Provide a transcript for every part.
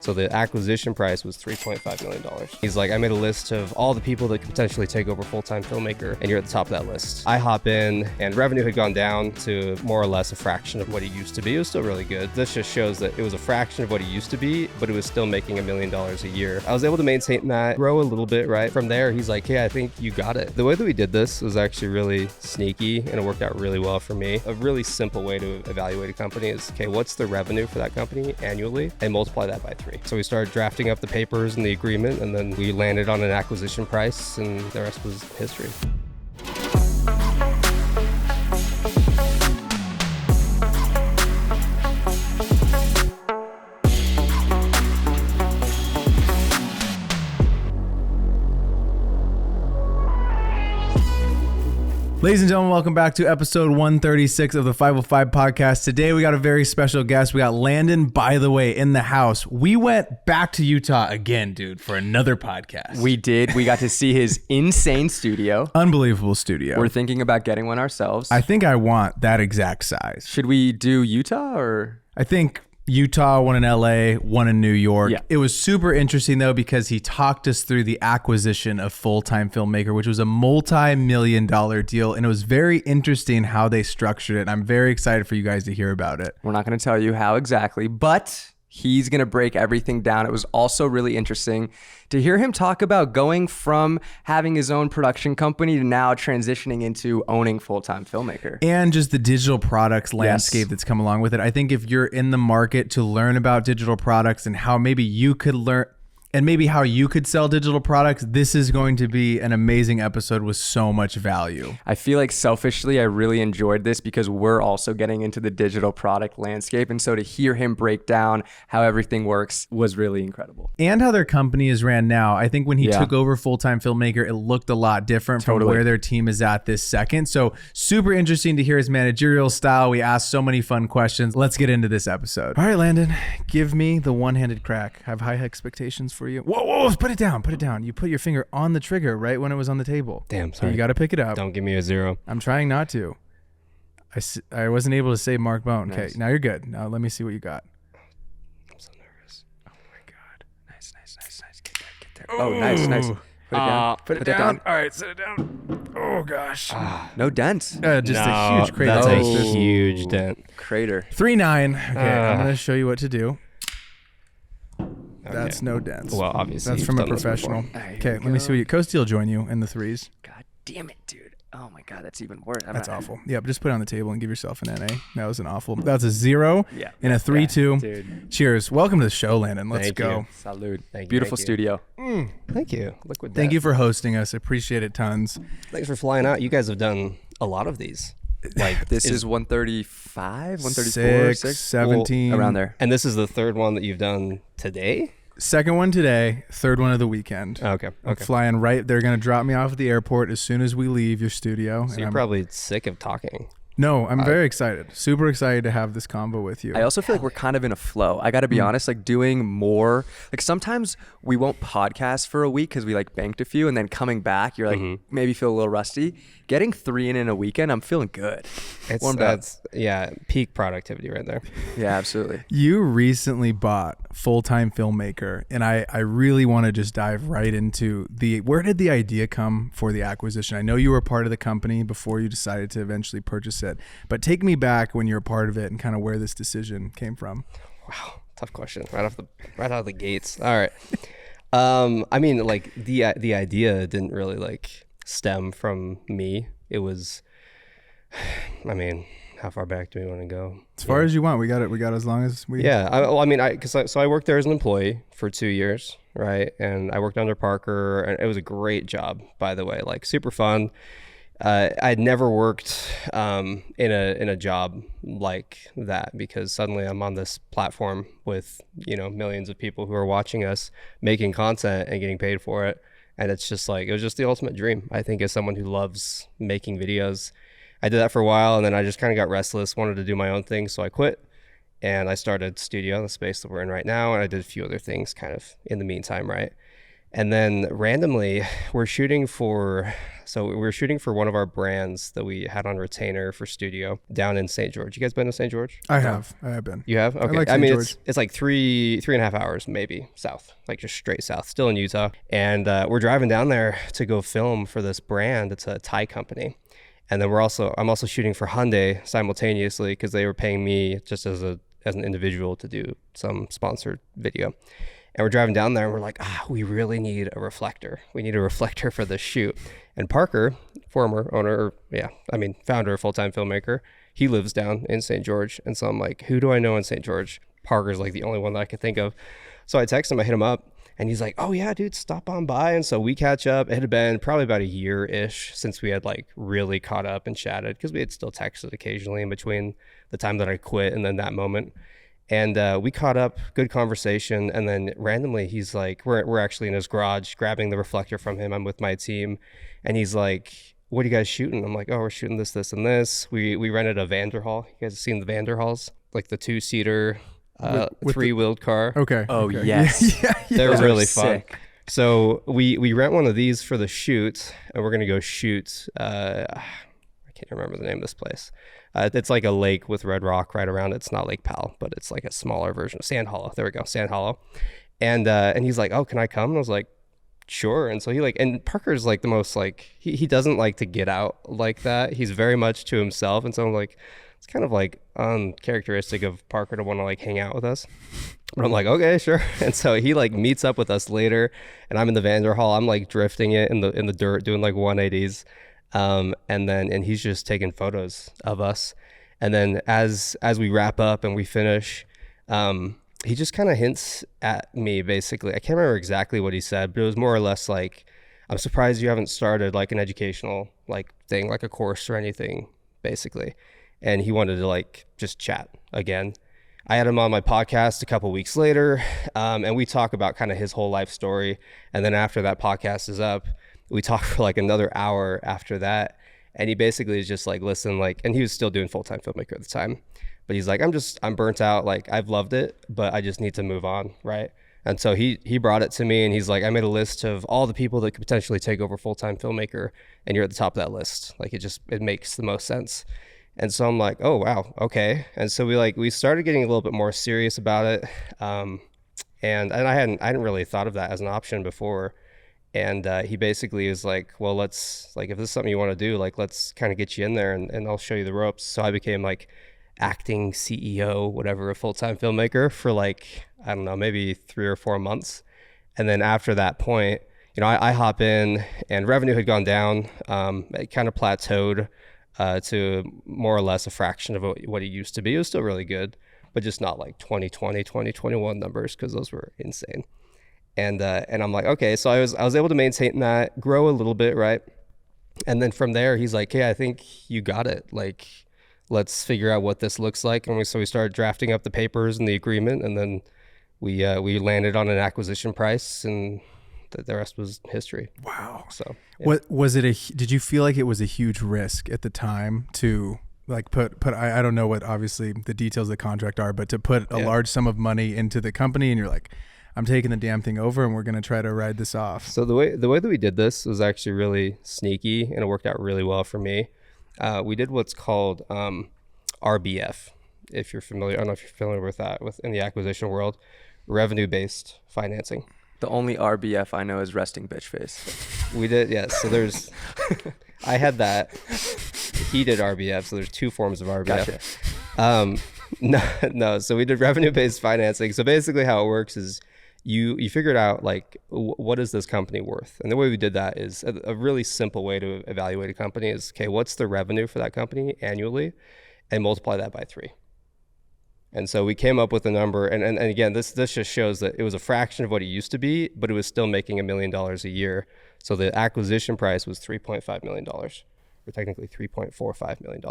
So the acquisition price was $3.5 million. He's like, I made a list of all the people that could potentially take over Full-Time Filmmaker, and you're at the top of that list. I hop in, and revenue had gone down to more or less a fraction of what it used to be. It was still really good. This just shows that it was a fraction of what it used to be, but it was still making $1 million a year. I was able to maintain that, grow a little bit, right? From there, he's like, hey, I think you got it. The way that we did this was actually really sneaky, and it worked out really well for me. A really simple way to evaluate a company is, okay, what's the revenue for that company annually? And multiply that by 3. So we started drafting up the papers and the agreement, and then we landed on an acquisition price, and the rest was history. Ladies and gentlemen, welcome back to episode 136 of the 505 podcast. Today we got a very special guest. We got Landon Bytheway in the house. We went back to Utah again, dude, for another podcast. We did. We got to see his insane studio. Unbelievable studio. We're thinking about getting one ourselves. I think I want that exact size. Should we do Utah or? I think Utah, one in LA, one in New York. Yeah. It was super interesting though, because he talked us through the acquisition of Full-Time Filmmaker, which was a multi-million-dollar deal. And it was very interesting how they structured it. And I'm very excited for you guys to hear about it. We're not going to tell you how exactly, but he's going to break everything down. It was also really interesting to hear him talk about going from having his own production company to now transitioning into owning Full-Time Filmmaker. And just the digital products landscape that's come along with it. I think if you're in the market to learn about digital products and how maybe you could learn and maybe how you could sell digital products, this is going to be an amazing episode with so much value. I feel like selfishly, I really enjoyed this because we're also getting into the digital product landscape. And so to hear him break down how everything works was really incredible. And how their company is ran now. I think when he took over Full-Time Filmmaker, it looked a lot different from where their team is at this second. So super interesting to hear his managerial style. We asked so many fun questions. Let's get into this episode. All right, Landon, give me the one-handed crack. I have high expectations for you. Whoa, put it down. You put your finger on the trigger right when it was on the table. Damn, sorry. You got to pick it up. Don't give me a 0. I'm trying not to. I wasn't able to say Mark Bone. Nice. Okay, now you're good. Now let me see what you got. I'm so nervous. Oh my God. Nice. Get there. Oh, nice. Put it down. Put it down. All right, set it down. Oh gosh. No dents. Just a huge crater. That's Oh. a huge dent. Crater. 3-9. Okay, I'm going to show you what to do. That's Okay. no dents. Well, obviously. That's you've from a done this professional. before. Okay, let me see what you... Coasty will join you in the 3s. God damn it, dude. Oh my God, that's even worse. That's awful. Yep, just put it on the table and give yourself an NA. That was an awful... That's a 0 Yeah. and a 3-2. Dude. Cheers. Welcome to the show, Landon. Let's Thank go. you. Salud. Thank you, Beautiful thank you. studio. Thank you. Liquid Thank death. you for hosting us. Appreciate it tons. Thanks for flying out. You guys have done a lot of these. Like This is 135, 134, 6, 17. around there. And this is the third one that you've done today? Second one today, third one of the weekend. Okay. I'm flying right. They're going to drop me off at the airport as soon as we leave your studio. So you're probably sick of talking. No, I'm very excited. Super excited to have this combo with you. I also feel like we're kind of in a flow. I got to be honest, like doing more, like sometimes we won't podcast for a week because we like banked a few, and then coming back, you're like, maybe feel a little rusty. Getting 3 in a weekend, I'm feeling good. Warmed up. Yeah, peak productivity right there. Yeah, absolutely. You recently bought Full-Time Filmmaker, and I really want to just dive right into where did the idea come for the acquisition? I know you were part of the company before you decided to eventually purchase it, but take me back when you were part of it and kind of where this decision came from. Wow, tough question. Right out of the gates. All right. I mean, like the idea didn't really like stem from me. It was, I mean, how far back do we want to go? As far as you want. We got as long as we... Yeah. I worked there as an employee for 2 years, right? And I worked under Parker, and it was a great job, by the way, like super fun. I'd never worked in a job like that, because suddenly I'm on this platform with, millions of people who are watching us making content and getting paid for it. And it's just like, it was just the ultimate dream. I think as someone who loves making videos, I did that for a while, and then I just kind of got restless, wanted to do my own thing. So I quit, and I started studio, the space that we're in right now. And I did a few other things kind of in the meantime, right? And then randomly we're shooting for one of our brands that we had on retainer for studio down in St. George. You guys been to St. George? I have been. You have? Okay. I like I St. mean, George. it's like three and a half hours maybe south, like just straight south, still in Utah. And we're driving down there to go film for this brand. It's a Thai company. And then I'm also shooting for Hyundai simultaneously because they were paying me just as an individual to do some sponsored video. And we're driving down there and we're like, we really need a reflector. We need a reflector for this shoot. And Parker, founder of Full-Time Filmmaker, he lives down in St. George. And so I'm like, who do I know in St. George? Parker's like the only one that I could think of. So I text him, I hit him up, and he's like, oh yeah, dude, stop on by. And so we catch up. It had been probably about a year-ish since we had like really caught up and chatted, because we had still texted occasionally in between the time that I quit and then that moment. And we caught up, good conversation. And then randomly he's like, we're actually in his garage grabbing the reflector from him. I'm with my team. And he's like, what are you guys shooting? I'm like, oh, we're shooting this, and this. We rented a Vanderhall. You guys have seen the Vanderhalls? Like the 2-seater, three-wheeled car. Okay. Oh, okay. yes. Yeah. They're really fun. Sick. So we rent one of these for the shoot, and we're going to go shoot, I can't remember the name of this place. It's like a lake with red rock right around it. It's not Lake Powell, but it's like a smaller version of Sand Hollow. There we go, Sand Hollow. And he's like, oh, can I come? And I was like, sure. And so and Parker's like the most like, he doesn't like to get out like that. He's very much to himself. And so I'm like, it's kind of like uncharacteristic of Parker to want to like hang out with us. But I'm like, okay, sure. And so he like meets up with us later, and I'm in the Vanderhall. I'm like drifting it in the dirt, doing like 180s. And he's just taking photos of us. And then as we wrap up and we finish, he just kind of hints at me, basically. I can't remember exactly what he said, but it was more or less like, I'm surprised you haven't started like an educational like thing, like a course or anything, basically. And he wanted to like just chat again. I had him on my podcast a couple weeks later, and we talk about kind of his whole life story. And then after that podcast is up, we talked for like another hour after that. And he basically is just like, listen, like, and he was still doing Full-Time Filmmaker at the time, but he's like, I'm burnt out. Like, I've loved it, but I just need to move on. Right. And so he brought it to me, and he's like, I made a list of all the people that could potentially take over Full-Time Filmmaker, and you're at the top of that list. Like, it makes the most sense. And so I'm like, oh, wow. Okay. And so we started getting a little bit more serious about it. And I hadn't really thought of that as an option before. And he basically is like, well, let's, like, if this is something you want to do, like, let's kind of get you in there and I'll show you the ropes. So I became like acting CEO, whatever, a Full-Time Filmmaker for like, I don't know, maybe 3 or 4 months. And then after that point, I hop in, and revenue had gone down. It kind of plateaued to more or less a fraction of what it used to be. It was still really good, but just not like 2020, 2021 numbers, because those were insane. And I'm like, okay, so I was able to maintain that, grow a little bit, right? And then from there, he's like, hey, I think you got it. Like, let's figure out what this looks like. And so we started drafting up the papers and the agreement, and then we landed on an acquisition price, and the rest was history. Wow. So yeah. What was it? Did you feel like it was a huge risk at the time to like put I don't know what obviously the details of the contract are, but to put a large sum of money into the company, and you're like, I'm taking the damn thing over, and we're going to try to ride this off. So the way that we did this was actually really sneaky, and it worked out really well for me. We did what's called RBF, if you're familiar. I don't know if you're familiar with that in the acquisition world, revenue-based financing. The only RBF I know is resting bitch face. We did, yes. So there's, I had that. He did RBF, so there's 2 forms of RBF. Gotcha. No. So we did revenue-based financing. So basically how it works is you figured out like, what is this company worth? And the way we did that is a really simple way to evaluate a company is, okay, what's the revenue for that company annually, and multiply that by 3. And so we came up with a number, and again, this just shows that it was a fraction of what it used to be, but it was still making $1 million a year. So the acquisition price was $3.5 million, or technically $3.45 million.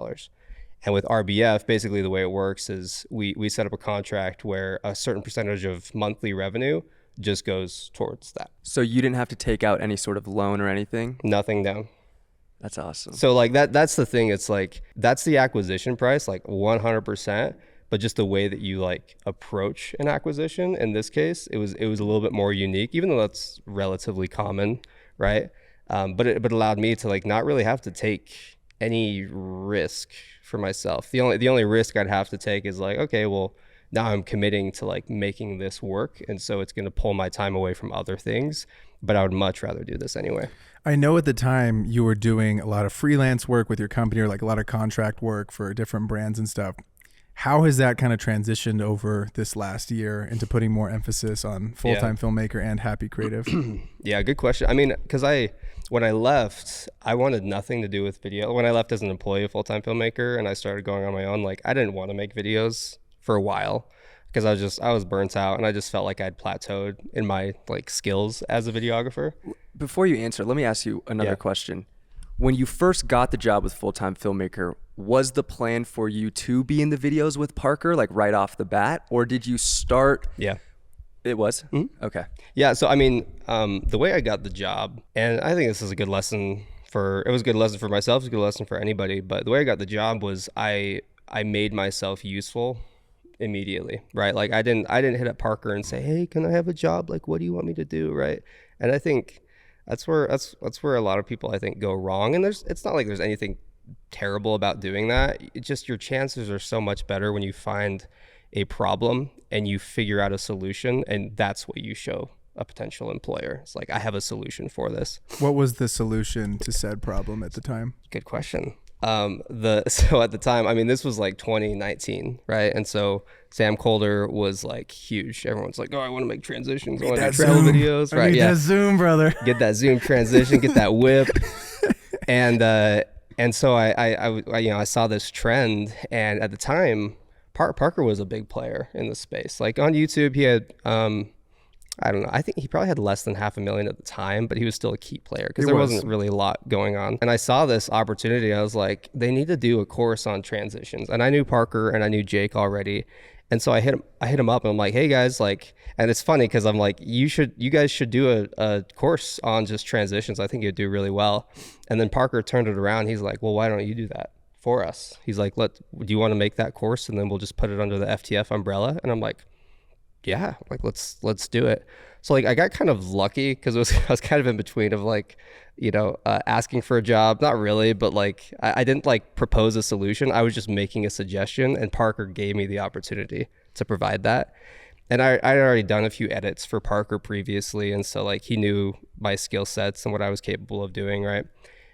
And with RBF, basically the way it works is we set up a contract where a certain percentage of monthly revenue just goes towards that. So you didn't have to take out any sort of loan or anything? Nothing down. That's awesome. So like that's the thing. It's like, that's the acquisition price, like 100%. but just the way that you like approach an acquisition. In this case, it was a little bit more unique, even though that's relatively common, right? But it allowed me to like not really have to take any risk for myself. The only risk I'd have to take is like, okay, well, now I'm committing to like making this work, and so it's going to pull my time away from other things, but I would much rather do this anyway. I know at the time you were doing a lot of freelance work with your company, or like a lot of contract work for different brands and stuff. How has that kind of transitioned over this last year into putting more emphasis on Full-Time Filmmaker and Happy Creative? Yeah, good question. I mean, because when I left, I wanted nothing to do with video. When I left as an employee of Full-Time Filmmaker and I started going on my own, like I didn't want to make videos for a while because I was burnt out, and I just felt like I'd plateaued in my like skills as a videographer. Before you answer, let me ask you another question. When you first got the job with Full-Time Filmmaker, was the plan for you to be in the videos with Parker like right off the bat, or did you start? Yeah. It was? Mm-hmm. Okay. Yeah, so I mean, the way I got the job, and I think this is a good lesson it was a good lesson for myself, it's a good lesson for anybody, but the way I got the job was I made myself useful immediately, right? Like I didn't hit up Parker and say, hey, can I have a job? Like, what do you want me to do, right? And I think that's where a lot of people I think go wrong. And it's not like there's anything terrible about doing that. It's just your chances are so much better when you find a problem and you figure out a solution, and that's what you show a potential employer. It's like, I have a solution for this. What was the solution to said problem at the time? Good question. So at the time, I mean, this was like 2019, right? And so Sam Colder was like huge. Everyone's like, oh, I want to make transitions. I want to make travel videos, right? Yeah. That Zoom, brother. Get that Zoom transition, get that whip. And so I saw this trend, and at the time, Parker was a big player in the space. Like on YouTube, he had, I don't know, I think he probably had less than 500,000 at the time, but he was still a key player because there wasn't really a lot going on. And I saw this opportunity. I was like, they need to do a course on transitions. And I knew Parker and I knew Jake already. And so I hit him up and I'm like, hey guys, like, and it's funny because I'm like, you guys should do a course on just transitions. I think you'd do really well. And then Parker turned it around. He's like, well, why don't you do that for us? He's like, do you want to make that course? And then we'll just put it under the FTF umbrella. And I'm like, yeah, like let's do it. So like I got kind of lucky because I was kind of in between of like, asking for a job, not really, but like I didn't like propose a solution. I was just making a suggestion, and Parker gave me the opportunity to provide that. And I'd already done a few edits for Parker previously, and so like he knew my skill sets and what I was capable of doing, right?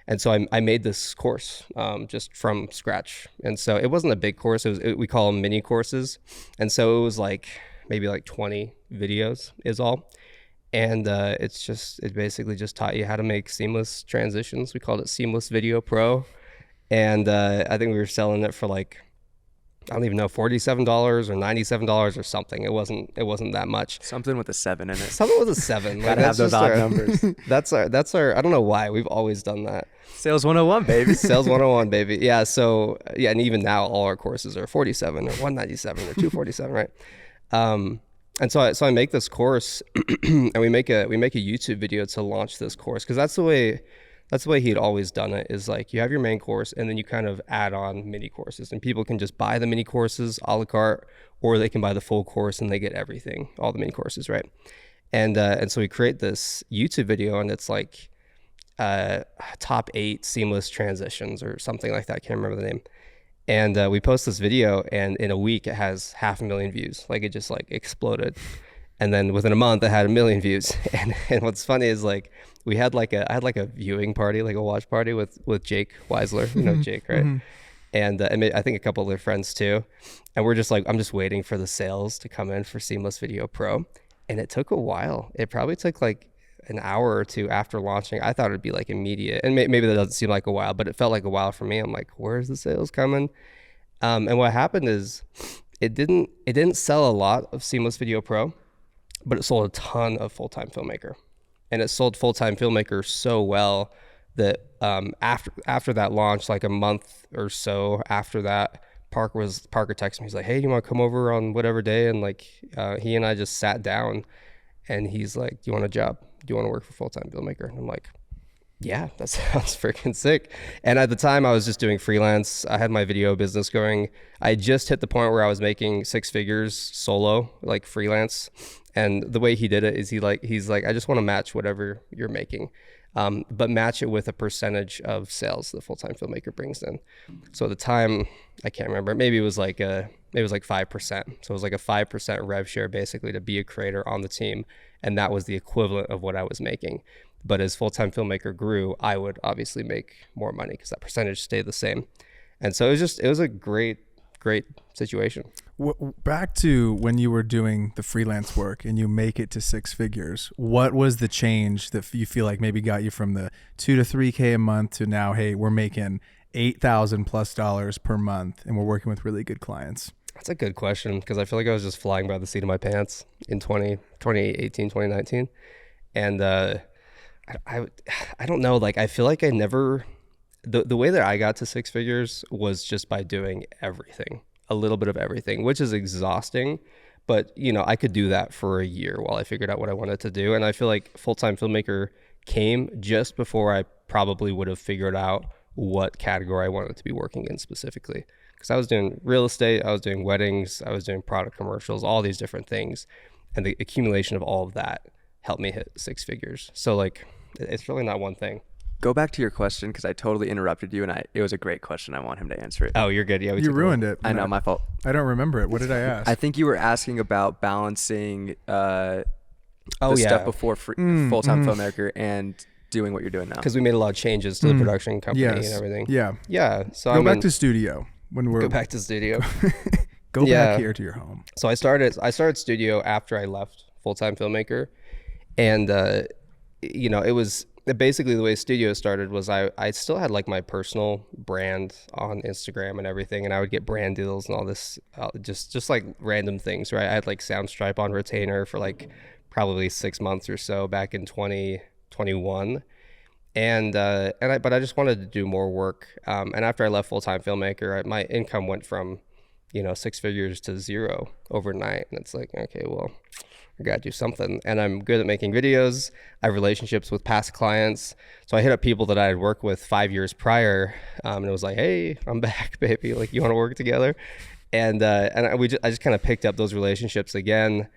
And so I made this course just from scratch. And so it wasn't a big course. We call them mini courses. And so it was like maybe like 20 videos is all. And it basically just taught you how to make seamless transitions. We called it Seamless Video Pro. And I think we were selling it for like, I don't even know, $47 or $97 or something. It wasn't that much. Something with a 7 in it. Something with a 7. Gotta have those odd numbers. That's our, I don't know why. We've always done that. Sales 101, baby. Sales 101, baby. Yeah. So yeah, and even now all our courses are 47 or 197 or 247, right? And so I make this course and we make a YouTube video to launch this course, because that's the way he'd always done it, is like you have your main course and then you kind of add on mini courses, and people can just buy the mini courses a la carte, or they can buy the full course and they get everything, all the mini courses, right? And so we create this YouTube video, and it's like top 8 seamless transitions or something like that. I can't remember the name. And we post this video, and in a week it has 500,000 views. Like it just like exploded. And then within a month it had 1 million views. And what's funny is like I had like a viewing party, like a watch party with Jake Weisler, Jake, right? Mm-hmm. And I think a couple of their friends too. And we're just like, I'm just waiting for the sales to come in for Seamless Video Pro. And it took a while. It probably took like an hour or two after launching. I thought it'd be like immediate, and maybe that doesn't seem like a while, but it felt like a while for me. I'm like, where's the sales coming? And what happened is it didn't sell a lot of Seamless Video Pro, but it sold a ton of Full-Time Filmmaker. And it sold Full-Time Filmmaker so well that after that launch, like a month or so after that, Parker texted me. He's like, hey, do you want to come over on whatever day? And like he and I just sat down, and he's like, do you want a job? Do you want to work for Full-Time Filmmaker? And I'm like, Yeah, that sounds freaking sick. And at the time I was just doing freelance. I had my video business going. I just hit the point where I was making 6 figures solo, like freelance. And the way he did it is he's like, I just want to match whatever you're making, but match it with a percentage of sales the full-time filmmaker brings in. So at the time, I can't remember, maybe it was like 5%. So it was like a 5% rev share basically to be a creator on the team. And that was the equivalent of what I was making. But as full-time filmmaker grew, I would obviously make more money because that percentage stayed the same. And so it was a great situation. Back to when you were doing the freelance work and you make it to 6 figures, what was the change that you feel like maybe got you from the $2 to $3K a month to now, hey, we're making $8,000+ per month and we're working with really good clients? That's a good question, because I feel like I was just flying by the seat of my pants in 2018, 2019. And I don't know, like I feel like I never, the way that I got to 6 figures was just by doing everything, a little bit of everything, which is exhausting. But, you know, I could do that for a year while I figured out what I wanted to do. And I feel like Full-Time Filmmaker came just before I probably would have figured out what category I wanted to be working in specifically. Because I was doing real estate, I was doing weddings, I was doing product commercials, all these different things. And the accumulation of all of that helped me hit 6 figures. So like, it's really not one thing. Go back to your question, because I totally interrupted you, and it was a great question. I want him to answer it. Oh, you're good. Yeah, you ruined it. I know, my fault. I don't remember it. What did I ask? I think you were asking about balancing stuff before Full-Time Filmmaker and doing what you're doing now. Because we made a lot of changes to the production company and everything. Yeah. So go back to studio when we're go back to studio. Go back here to your home. So I started studio after I left Full-Time Filmmaker, and you know, it was basically the way studio started was I still had like my personal brand on Instagram and everything, and I would get brand deals and all this just like random things, right? I had like Soundstripe on retainer for like probably 6 months or so back in 2021. But I just wanted to do more work. And after I left Full-Time Filmmaker, my income went from, you know, 6 figures to 0 overnight. And it's like, okay, well, I got to do something. And I'm good at making videos. I have relationships with past clients. So I hit up people that I had worked with 5 years prior. And it was like, hey, I'm back, baby. Like, you want to work together? And I just kind of picked up those relationships again.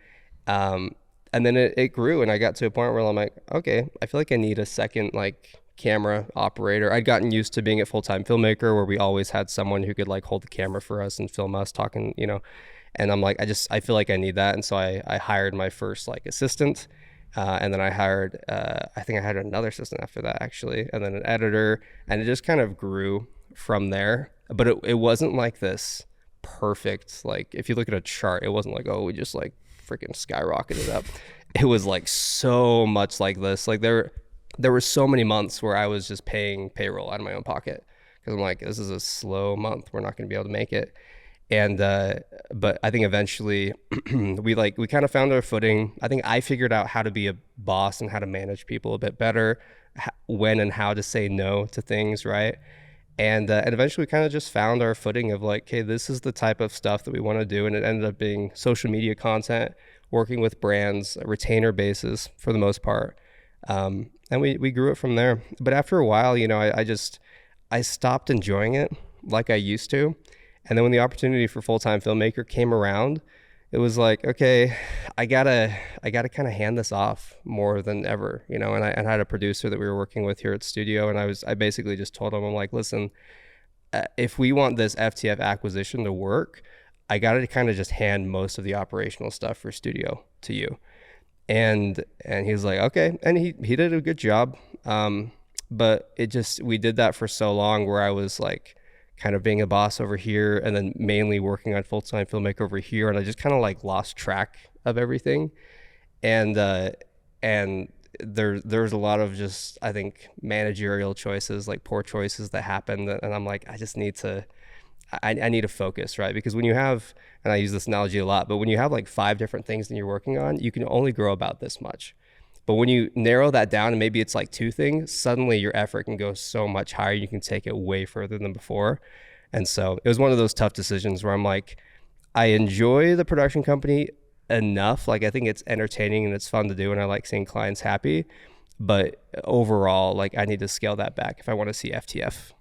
And then it grew, and I got to a point where I'm like, okay, I feel like I need a second like camera operator. I'd gotten used to being at Full-Time Filmmaker where we always had someone who could like hold the camera for us and film us talking, you know. And I'm like, I feel like I need that. And so I hired my first like assistant, and then I hired, I think I had another assistant after that actually, and then an editor, and it just kind of grew from there. But it wasn't like this perfect, like if you look at a chart, it wasn't like, oh, we just like freaking skyrocketed up. It was like so much like this. Like there were so many months where I was just paying payroll out of my own pocket because I'm like, this is a slow month. We're not going to be able to make it. And but I think eventually we kind of found our footing. I think I figured out how to be a boss and how to manage people a bit better, when and how to say no to things, right? And eventually we kind of just found our footing of like, okay, this is the type of stuff that we want to do. And it ended up being social media content, working with brands, a retainer basis for the most part. And we grew it from there. But after a while, you know, I stopped enjoying it like I used to. And then when the opportunity for Full-Time Filmmaker came around, it was like, okay, I gotta kind of hand this off more than ever, you know. And I had a producer that we were working with here at studio, and I basically just told him, I'm like, listen, if we want this FTF acquisition to work, I gotta kind of just hand most of the operational stuff for studio to you. And he was like, okay, and he did a good job. But we did that for so long where I was like, kind of being a boss over here and then mainly working on Full-Time Filmmaker over here. And I just kind of like lost track of everything. And there's a lot of just, I think, managerial choices, like poor choices that happened. And I'm like, I just need to, I need to focus, right? Because when you have, and I use this analogy a lot, but when you have like 5 different things that you're working on, you can only grow about this much. But when you narrow that down and maybe it's like 2 things, suddenly your effort can go so much higher. You can take it way further than before. And so it was one of those tough decisions where I'm like, I enjoy the production company enough. Like I think it's entertaining and it's fun to do and I like seeing clients happy. But overall, like I need to scale that back if I want to see FTF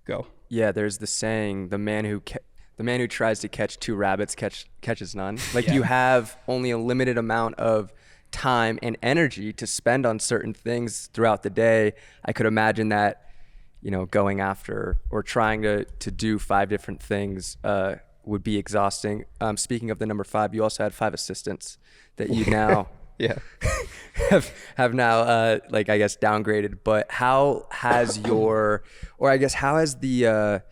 go. Yeah, there's the saying, the man who tries to catch two rabbits catches none. Like you have only a limited amount of time and energy to spend on certain things throughout the day. I could imagine that, going after or trying to do 5 different things would be exhausting. Speaking of the number 5, you also had 5 assistants that you now have now I guess downgraded. But how has the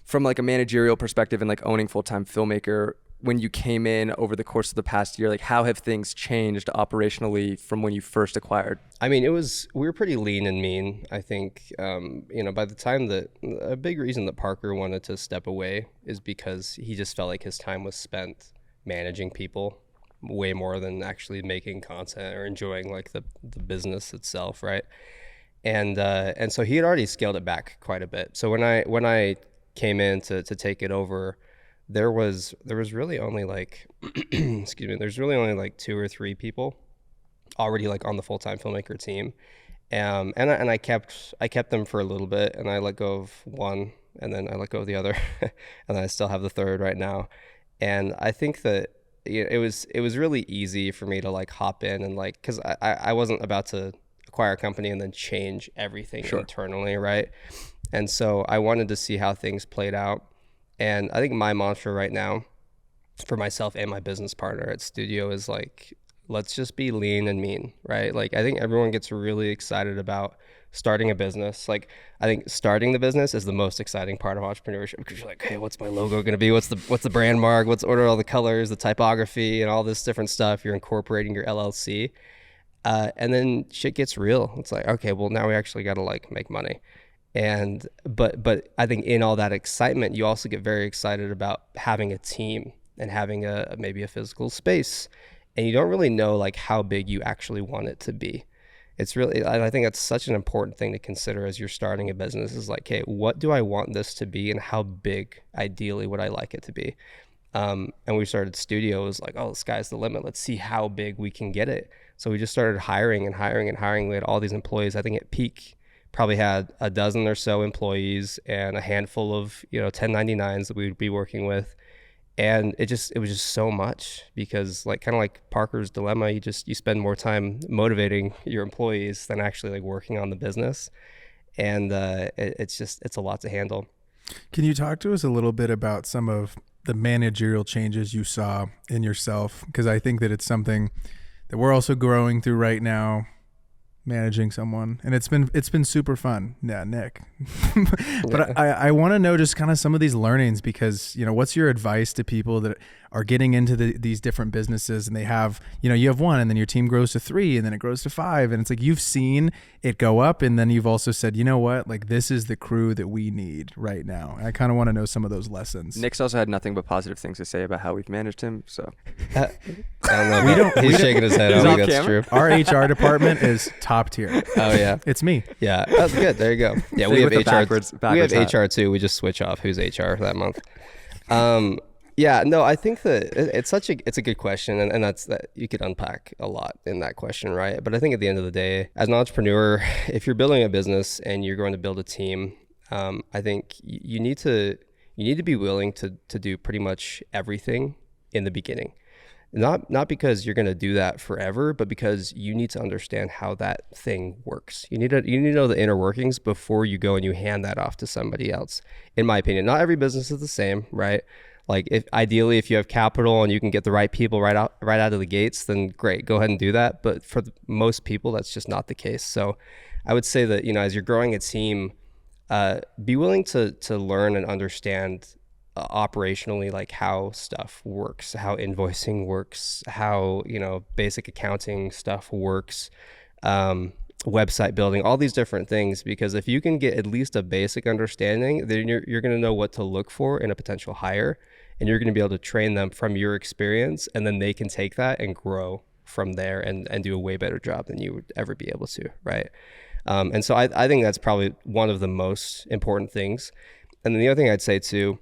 from like a managerial perspective and like owning Full-Time Filmmaker, when you came in over the course of the past year, like how have things changed operationally from when you first acquired? I mean, we were pretty lean and mean. I think, by the time that a big reason that Parker wanted to step away is because he just felt like his time was spent managing people way more than actually making content or enjoying like the business itself. Right. And so he had already scaled it back quite a bit. So when I came in to take it over, there was really only like excuse me, there's really only like 2 or 3 people already like on the Full-Time Filmmaker team, and I kept them for a little bit, and I let go of one, and then I let go of the other, and I still have the third right now. And I think that it was really easy for me to like hop in and like, because I wasn't about to acquire a company and then change everything internally, right? And so I wanted to see how things played out. And I think my mantra right now for myself and my business partner at studio is like, let's just be lean and mean, right? Like I think everyone gets really excited about starting a business. Like I think starting the business is the most exciting part of entrepreneurship, because you're like, hey, what's my logo going to be? What's the brand mark? What's order all the colors, the typography, and all this different stuff. You're incorporating your LLC. And then shit gets real. It's like, okay, well now we actually got to like make money. And but I think in all that excitement, you also get very excited about having a team and having maybe a physical space, and you don't really know like how big you actually want it to be. It's really, I think that's such an important thing to consider as you're starting a business, is like, hey, what do I want this to be, and how big ideally would I like it to be? And we started studio, it was like, oh, the sky's the limit. Let's see how big we can get it. So we just started hiring. We had all these employees. I think at peak probably had a dozen or so employees and a handful of 1099s that we would be working with. And it was just so much, because like kind of like Parker's dilemma, you spend more time motivating your employees than actually like working on the business. And it's a lot to handle. Can you talk to us a little bit about some of the managerial changes you saw in yourself? Because I think that it's something that we're also growing through right now, managing someone, and it's been super fun. Yeah, Nick. But I want to know just kind of some of these learnings, because what's your advice to people that are getting into these different businesses, and they have you have one, and then your team grows to 3, and then it grows to 5, and it's like you've seen it go up, and then you've also said, you know what, like this is the crew that we need right now. And I kind of want to know some of those lessons. Nick's also had nothing but positive things to say about how we've managed him, so I don't know. He's shaking his head. I don't think that's true. Our HR department is top tier. Oh yeah, it's me. Yeah, that's good. There you go. Yeah, we have HR. We have HR too. We just switch off who's HR that month. Yeah, no, I think that it's a good question, and that's that you could unpack a lot in that question, right? But I think at the end of the day, as an entrepreneur, if you're building a business and you're going to build a team, I think you need to be willing to do pretty much everything in the beginning. Not because you're going to do that forever, but because you need to understand how that thing works. You need to know the inner workings before you go and you hand that off to somebody else. In my opinion, not every business is the same, right? Like if you have capital and you can get the right people right out of the gates, then great, go ahead and do that. But for most people, that's just not the case. So I would say that, as you're growing a team, be willing to learn and understand operationally, like how stuff works, how invoicing works, how basic accounting stuff works, website building, all these different things. Because if you can get at least a basic understanding, then you're going to know what to look for in a potential hire, and you're going to be able to train them from your experience, and then they can take that and grow from there and do a way better job than you would ever be able to, right? And so I think that's probably one of the most important things. And then the other thing I'd say too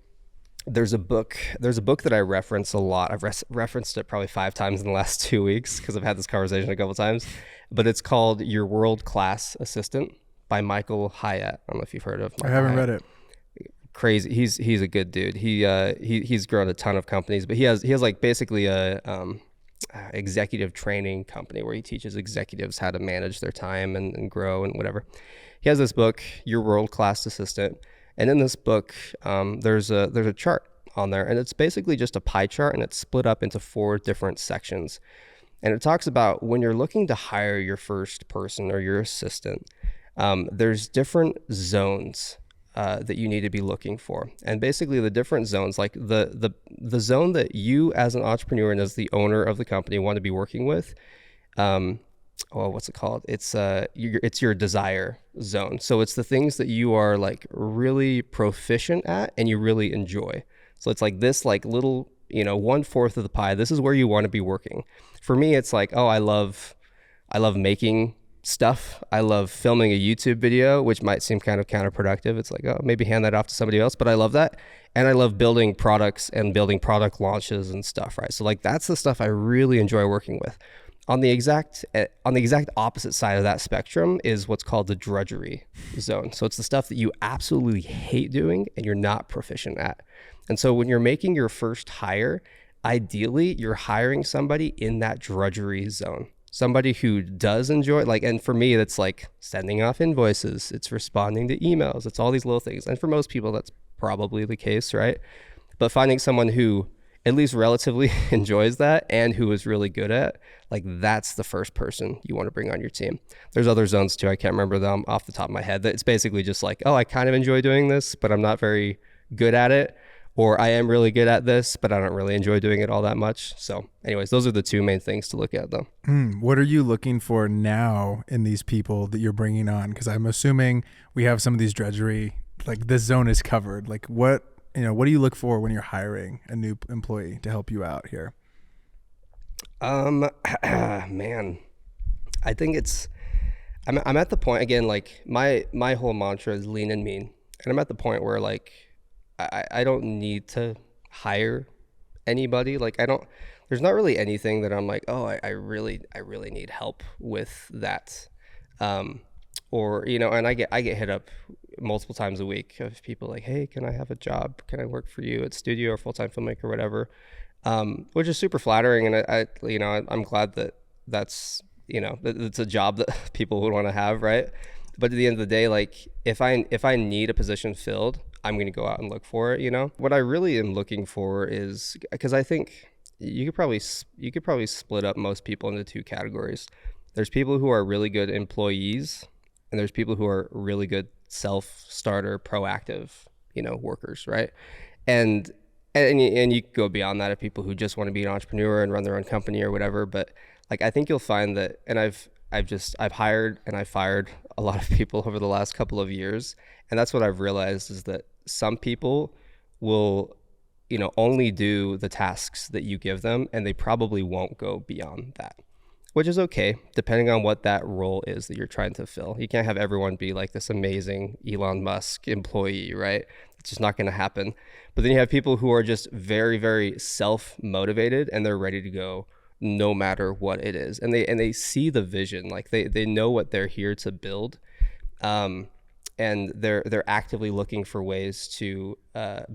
There's a book that I reference a lot. I've referenced it probably 5 times in the last 2 weeks because I've had this conversation a couple times, but it's called Your World-Class Assistant by Michael Hyatt. I don't know if you've heard of Michael I haven't Hyatt. read it. Crazy. He's a good dude. He's grown a ton of companies, but he has like basically a executive training company where he teaches executives how to manage their time and grow and whatever. He has this book, Your World-Class Assistant. And in this book, there's a chart on there, and it's basically just a pie chart, and it's split up into 4 different sections. And it talks about when you're looking to hire your first person or your assistant, there's different zones that you need to be looking for. And basically the different zones, like the zone that you as an entrepreneur and as the owner of the company want to be working with, what's it called? It's your desire zone. So it's the things that you are like really proficient at and you really enjoy. So it's like this like little, 1/4 of the pie. This is where you want to be working. For me, it's like, I love making stuff. I love filming a YouTube video, which might seem kind of counterproductive. It's like, maybe hand that off to somebody else, but I love that. And I love building products and building product launches and stuff, right? So like that's the stuff I really enjoy working with. On the exact opposite side of that spectrum is what's called the drudgery zone. So it's the stuff that you absolutely hate doing and you're not proficient at. And so when you're making your first hire, ideally you're hiring somebody in that drudgery zone. Somebody who does enjoy, and for me, that's like sending off invoices, it's responding to emails, it's all these little things. And for most people, that's probably the case, right? But finding someone who at least relatively enjoys that and who is really good at, that's the first person you want to bring on your team. There's other zones too. I can't remember them off the top of my head. That it's basically just like, I kind of enjoy doing this, but I'm not very good at it. Or I am really good at this, but I don't really enjoy doing it all that much. So anyways, those are the 2 main things to look at though. What are you looking for now in these people that you're bringing on? Because I'm assuming we have some of these drudgery, like this zone is covered. Like what do you look for when you're hiring a new employee to help you out here? Man, I think I'm at the point again, like my whole mantra is lean and mean. And I'm at the point where I don't need to hire anybody. There's not really anything that I'm like, I really need help with that. And I get hit up multiple times a week of people like, hey, can I have a job? Can I work for you at studio or Full-Time Filmmaker or whatever? Which is super flattering. And I'm glad that that's, it's a job that people would want to have. Right. But at the end of the day, if I need a position filled, I'm going to go out and look for it. What I really am looking for is, because I think you could probably split up most people into 2 categories. There's people who are really good employees, and there's people who are really good self-starter, proactive, workers, right? And you could go beyond that of people who just want to be an entrepreneur and run their own company or whatever. But I think you'll find that, and I've hired and I've fired a lot of people over the last couple of years. And that's what I've realized is that some people will, only do the tasks that you give them, and they probably won't go beyond that, which is okay, depending on what that role is that you're trying to fill. You can't have everyone be like this amazing Elon Musk employee, right? It's just not going to happen. But then you have people who are just very, very self-motivated, and they're ready to go no matter what it is. And they see the vision, they know what they're here to build. And they're actively looking for ways to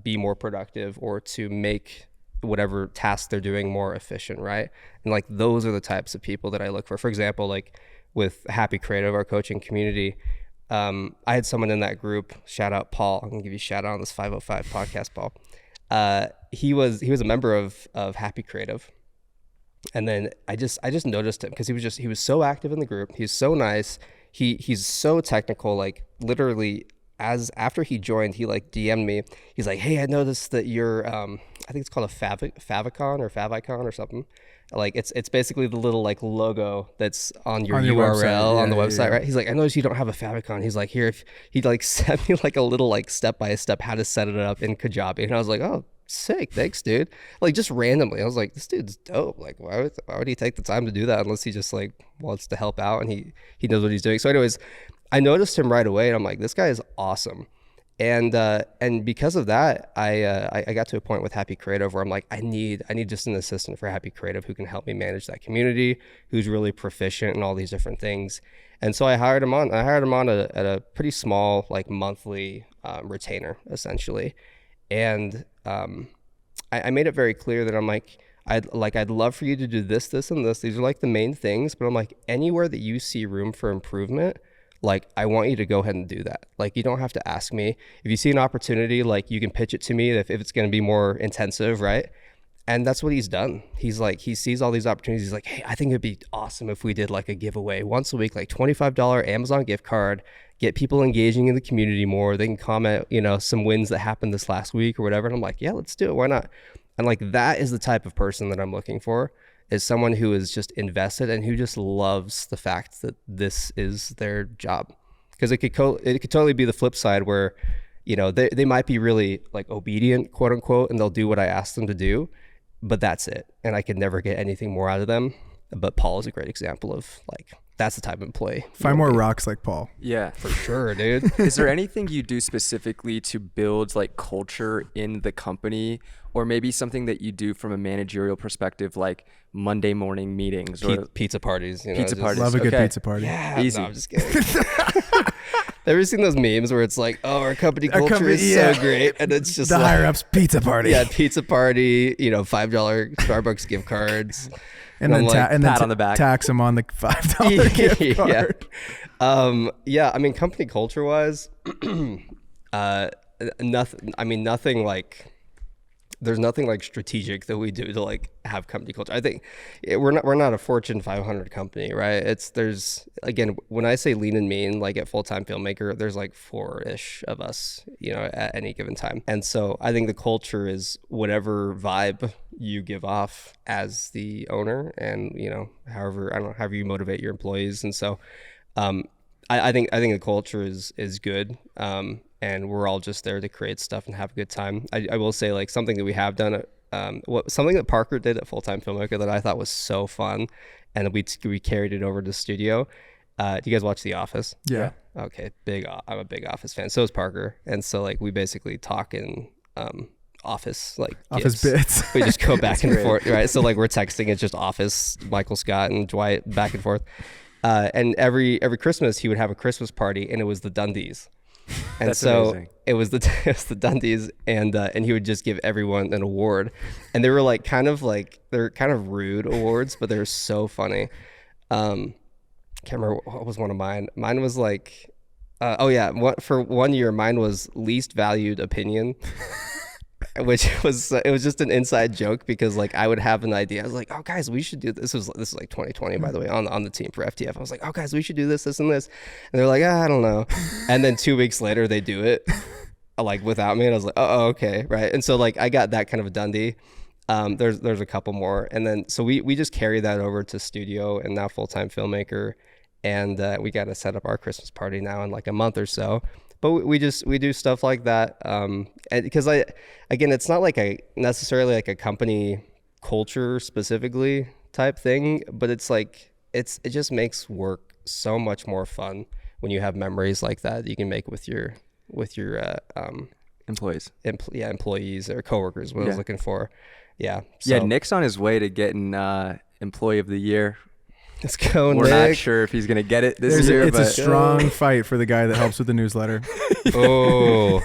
be more productive or to make whatever task they're doing more efficient, right? And those are the types of people that I look for. For example, with Happy Creative, our coaching community, I had someone in that group, shout out Paul. I'm gonna give you a shout out on this 505 podcast, Paul. He was a member of Happy Creative. And then I just noticed him because he was so active in the group. He's so nice. He's so technical, literally after he joined, he DM'd me. He's like, hey, I noticed that you're, I think it's called a favicon or something. It's basically the little logo that's on your URL website. On the website, right? He's like, I noticed you don't have a favicon. He's like, here, if he sent me a little step-by-step how to set it up in Kajabi. And I was like, oh, sick, thanks, dude. Just randomly, I was like, this dude's dope. Why would he take the time to do that unless he just wants to help out and he knows what he's doing? So anyways, I noticed him right away, and I'm like, this guy is awesome. And because of that, I got to a point with Happy Creative where I'm like, I need just an assistant for Happy Creative who can help me manage that community, who's really proficient in all these different things. And so I hired him on at a pretty small, like, monthly retainer, essentially. And I made it very clear that I'm like, I'd love for you to do this, this, and this. These are like the main things, but I'm like, anywhere that you see room for improvement, like, I want you to go ahead and do that. Like, you don't have to ask me. If you see an opportunity, like, you can pitch it to me if it's going to be more intensive, right? And that's what he's done. He's like, he sees all these opportunities. He's like, hey, I think it'd be awesome if we did like a giveaway once a week, like $25 Amazon gift card, get people engaging in the community more. They can comment, you know, some wins that happened this last week or whatever. And I'm like, yeah, let's do it. Why not? And like, that is the type of person that I'm looking for, is someone who is just invested and who just loves the fact that this is their job. Because it could totally be the flip side where, you know, they might be really like obedient, quote unquote, and they'll do what I ask them to do, but that's it. And I could never get anything more out of them. But Paul is a great example of, like, that's the type of employee. Find more rocks like Paul. Yeah, for sure, dude. Is there anything you do specifically to build like culture in the company, or maybe something that you do from a managerial perspective, like Monday morning meetings or pizza parties? You know, pizza parties. Love a good pizza party. Yeah, easy. No, I'm just kidding. Ever seen those memes where it's like, oh, our company culture is so great, and it's just the like, higher ups pizza party. Yeah, pizza party. You know, $5 Starbucks gift cards. And then, pat on the back. Tax them on the $5 gift card. Yeah. I mean, company culture wise, nothing. I mean, nothing like. There's nothing like strategic that we do to like have company culture. I think we're not a Fortune 500 company, right? There's again, when I say lean and mean, like at Full-Time Filmmaker, there's like 4-ish of us, you know, at any given time. And so I think the culture is whatever vibe you give off as the owner, and, you know, however you motivate your employees. And so I think the culture is good. And we're all just there to create stuff and have a good time. I will say, like, something that we have done, something that Parker did at Full-Time Filmmaker that I thought was so fun, and we carried it over to studio. Do you guys watch The Office? Yeah. Okay, I'm a big Office fan. So is Parker. And so, like, we basically talk in Office, like, Office bits. We just go back and forth, right? So, like, we're texting, it's just Office, Michael Scott and Dwight back and forth. And every Christmas, he would have a Christmas party, and it was the Dundies. And That's so amazing. it was the Dundies, and he would just give everyone an award, and they were like they're kind of rude awards, but they're so funny. Can't remember what was one of mine. Mine was like, for 1 year, mine was least valued opinion. Which was it was just an inside joke, because like I would have an idea. I was like, oh guys, we should do this. This is like 2020, by the way, on the team for FTF. I was like, oh guys, we should do this and this. And they're like, I don't know. And then 2 weeks later they do it like without me. And I was like, oh, okay. Right. And so like I got that kind of a Dundee. There's a couple more. And then so we just carry that over to studio and now Full-Time Filmmaker. And we got to set up our Christmas party now in like a month or so. But we do stuff like that, and because it's not like necessarily like a company culture specifically type thing, but it's like it just makes work so much more fun when you have memories like that you can make with your employees, employees or coworkers. What I was looking for, so. Yeah. Nick's on his way to getting Employee of the Year. Let's go, We're Nick. not sure if he's going to get it this year. It's a strong fight for the guy that helps with the newsletter. Oh.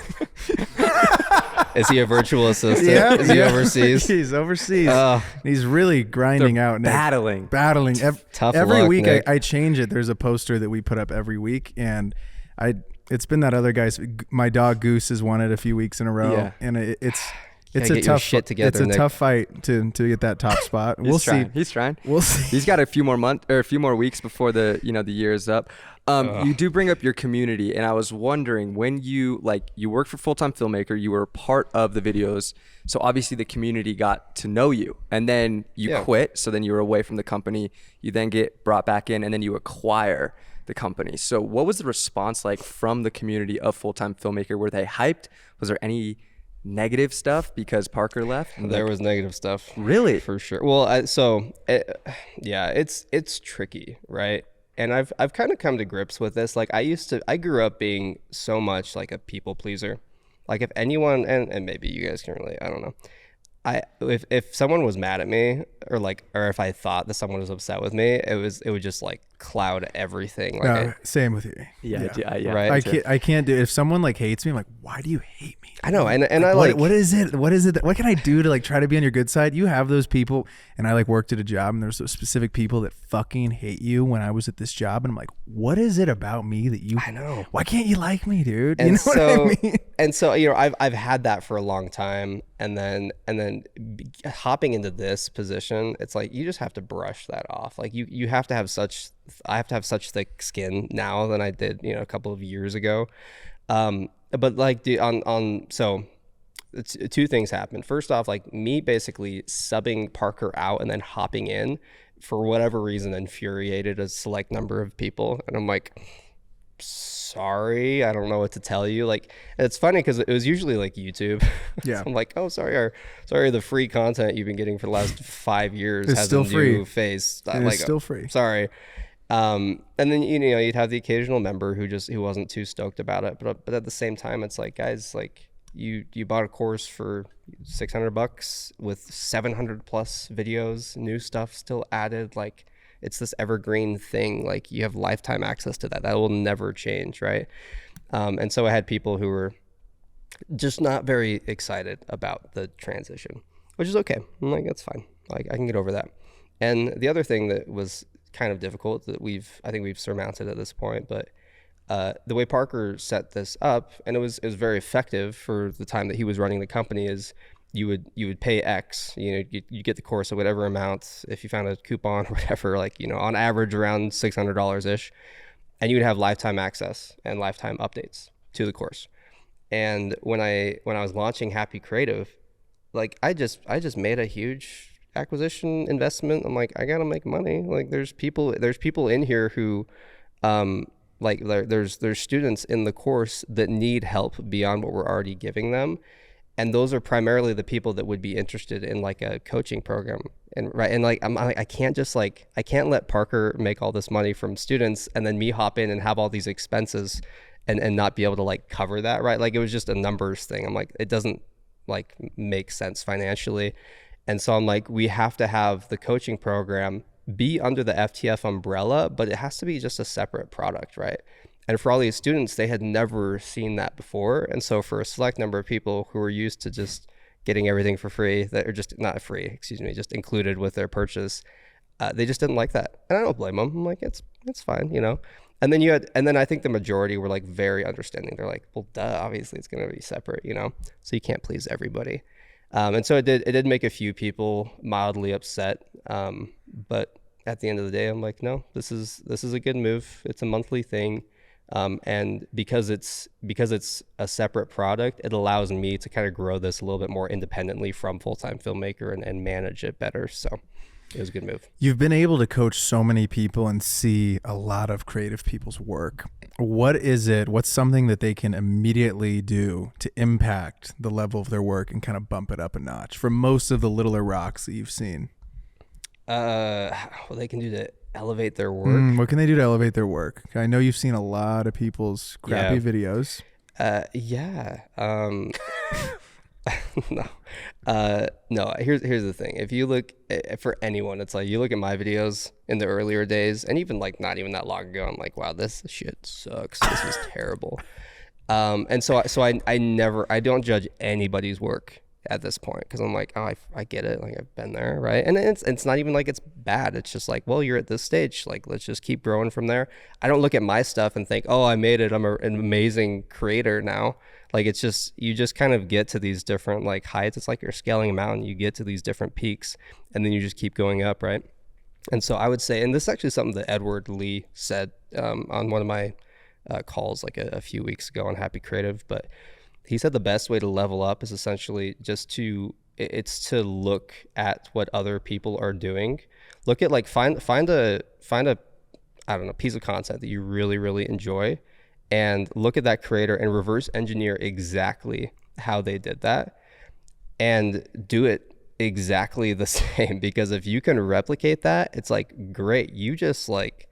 Is he a virtual assistant? Yeah, Is he overseas? He's overseas. He's really grinding out. Nick. Battling. Tough every luck, week Nick. I change it. There's a poster that we put up every week, and it's been that other guy's. My dog Goose has won it a few weeks in a row, and it's a tough shit together, It's a Nick. tough fight to get that top spot. We'll see. He's trying. We'll see. He's got a few more weeks before the year is up. You do bring up your community, and I was wondering, when you work for Full-Time Filmmaker, you were part of the videos, so obviously the community got to know you, and then you quit, so then you were away from the company. You then get brought back in, and then you acquire the company. So what was the response like from the community of Full-Time Filmmaker? Were they hyped? Was there any negative stuff because Parker left? There was negative stuff. Really? For sure. Well, it's tricky, right? And I've kind of come to grips with this. Like I grew up being so much like a people pleaser. Like if anyone, and maybe you guys can relate, I don't know. If someone was mad at me or if I thought that someone was upset with me, it would just like cloud everything. Like same with you. Yeah. Right. I can't do it. If someone like hates me, I'm like, why do you hate me? I know. And like, what is it? What can I do to like try to be on your good side? You have those people, and I like worked at a job and there's those specific people that fucking hate you when I was at this job. And I'm like, what is it about me that you, I know. Why can't you like me, dude? And you know what I mean? And so, you know, I've had that for a long time. And then hopping into this position, it's like, you just have to brush that off. Like you have to have I have to have such thick skin now than I did, you know, a couple of years ago. But like so two things happened. First off, like me basically subbing Parker out and then hopping in for whatever reason infuriated a select number of people. And I'm like, sorry, I don't know what to tell you. Like, it's funny because it was usually like YouTube. Yeah. So I'm like, oh, sorry, the free content you've been getting for the last 5 years it's has still a new free. face. And like, it's still free. Sorry. And then, you know, you'd have the occasional member who wasn't too stoked about it. But at the same time, it's like, guys, like you bought a course for $600 with 700 plus videos, new stuff still added. Like it's this evergreen thing. Like you have lifetime access to that. That will never change. Right. And so I had people who were just not very excited about the transition, which is okay. I'm like, that's fine. Like I can get over that. And the other thing that was kind of difficult that I think we've surmounted at this point, but the way Parker set this up, and it was very effective for the time that he was running the company, is you would pay X, you know, you get the course at whatever amount, if you found a coupon or whatever, like, you know, on average around $600 ish, and you would have lifetime access and lifetime updates to the course. And when I was launching Happy Creative, like I just made a huge acquisition investment. I'm like, I gotta make money. Like there's people in here who like there's students in the course that need help beyond what we're already giving them, and those are primarily the people that would be interested in like a coaching program. And like I can't let Parker make all this money from students and then me hop in and have all these expenses and not be able to like cover that, right? Like it was just a numbers thing. I'm like, it doesn't like make sense financially. And so I'm like, we have to have the coaching program be under the FTF umbrella, but it has to be just a separate product, right? And for all these students, they had never seen that before. And so for a select number of people who were used to just getting everything for free, that are just not free, excuse me, just included with their purchase, they just didn't like that. And I don't blame them. I'm like, it's fine, you know? And then I think the majority were like very understanding. They're like, well, duh, obviously it's going to be separate, you know? So you can't please everybody. And so it did make a few people mildly upset. But at the end of the day, I'm like, no, this is a good move. It's a monthly thing. And because it's a separate product, it allows me to kind of grow this a little bit more independently from Full-Time Filmmaker and manage it better. So it was a good move. You've been able to coach so many people and see a lot of creative people's work. What's something that they can immediately do to impact the level of their work and kind of bump it up a notch for most of the littler rocks that you've seen? What they can do to elevate their work. What can they do to elevate their work? I know you've seen a lot of people's crappy videos. Yeah. No, here's the thing. If you look for anyone, it's like you look at my videos in the earlier days, and even like not even that long ago, I'm like, wow, this shit sucks. This is terrible. And so I don't judge anybody's work at this point, because I'm like, oh, I get it. Like I've been there, right? And it's not even like it's bad. It's just like, well, you're at this stage. Like let's just keep growing from there. I don't look at my stuff and think, oh, I made it. I'm an amazing creator now. Like it's just, you just kind of get to these different like heights. It's like you're scaling a mountain. You get to these different peaks, and then you just keep going up, right? And so I would say, and this is actually something that Edward Lee said on one of my calls like a few weeks ago on Happy Creative, but he said the best way to level up is essentially just to look at what other people are doing. Look at like find a I don't know, piece of content that you really, really enjoy, and look at that creator and reverse engineer exactly how they did that and do it exactly the same. Because if you can replicate that, it's like, great, you just like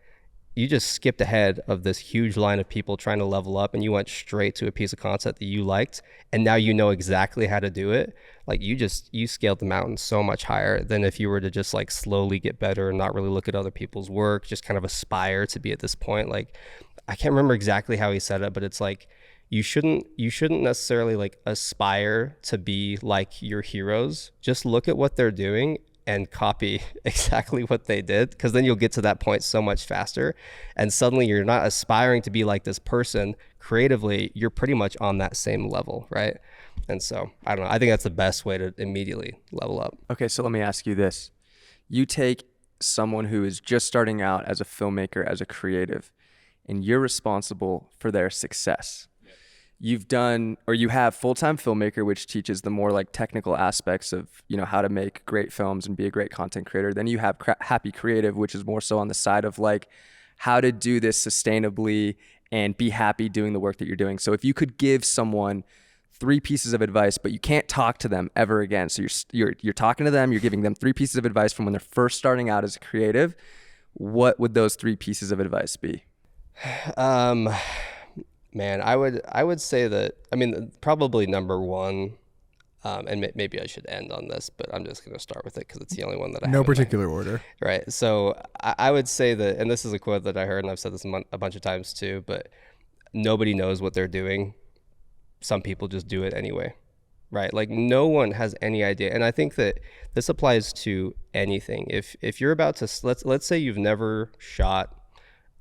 you just skipped ahead of this huge line of people trying to level up, and you went straight to a piece of content that you liked, and now you know exactly how to do it. Like you scaled the mountain so much higher than if you were to just like slowly get better and not really look at other people's work, just kind of aspire to be at this point. Like, I can't remember exactly how he said it, but it's like, you shouldn't necessarily like aspire to be like your heroes. Just look at what they're doing and copy exactly what they did, because then you'll get to that point so much faster, and suddenly you're not aspiring to be like this person. Creatively, you're pretty much on that same level, right? And so I don't know, I think that's the best way to immediately level up. Okay, so let me ask you this. You take someone who is just starting out as a filmmaker, as a creative, and you're responsible for their success. You've done, or you have Full-Time Filmmaker, which teaches the more like technical aspects of, you know, how to make great films and be a great content creator. Then you have Happy Creative, which is more so on the side of like how to do this sustainably and be happy doing the work that you're doing. So if you could give someone 3 pieces of advice, but you can't talk to them ever again. So you're talking to them, you're giving them 3 pieces of advice from when they're first starting out as a creative. What would those 3 pieces of advice be? Man, I would say that, I mean, probably number 1, and maybe I should end on this, but I'm just going to start with it because it's the only one that I have. No particular order. Right. So I would say that, and this is a quote that I heard, and I've said this a bunch of times too, but nobody knows what they're doing. Some people just do it anyway. Right. Like no one has any idea. And I think that this applies to anything. If you're about to, let's say you've never shot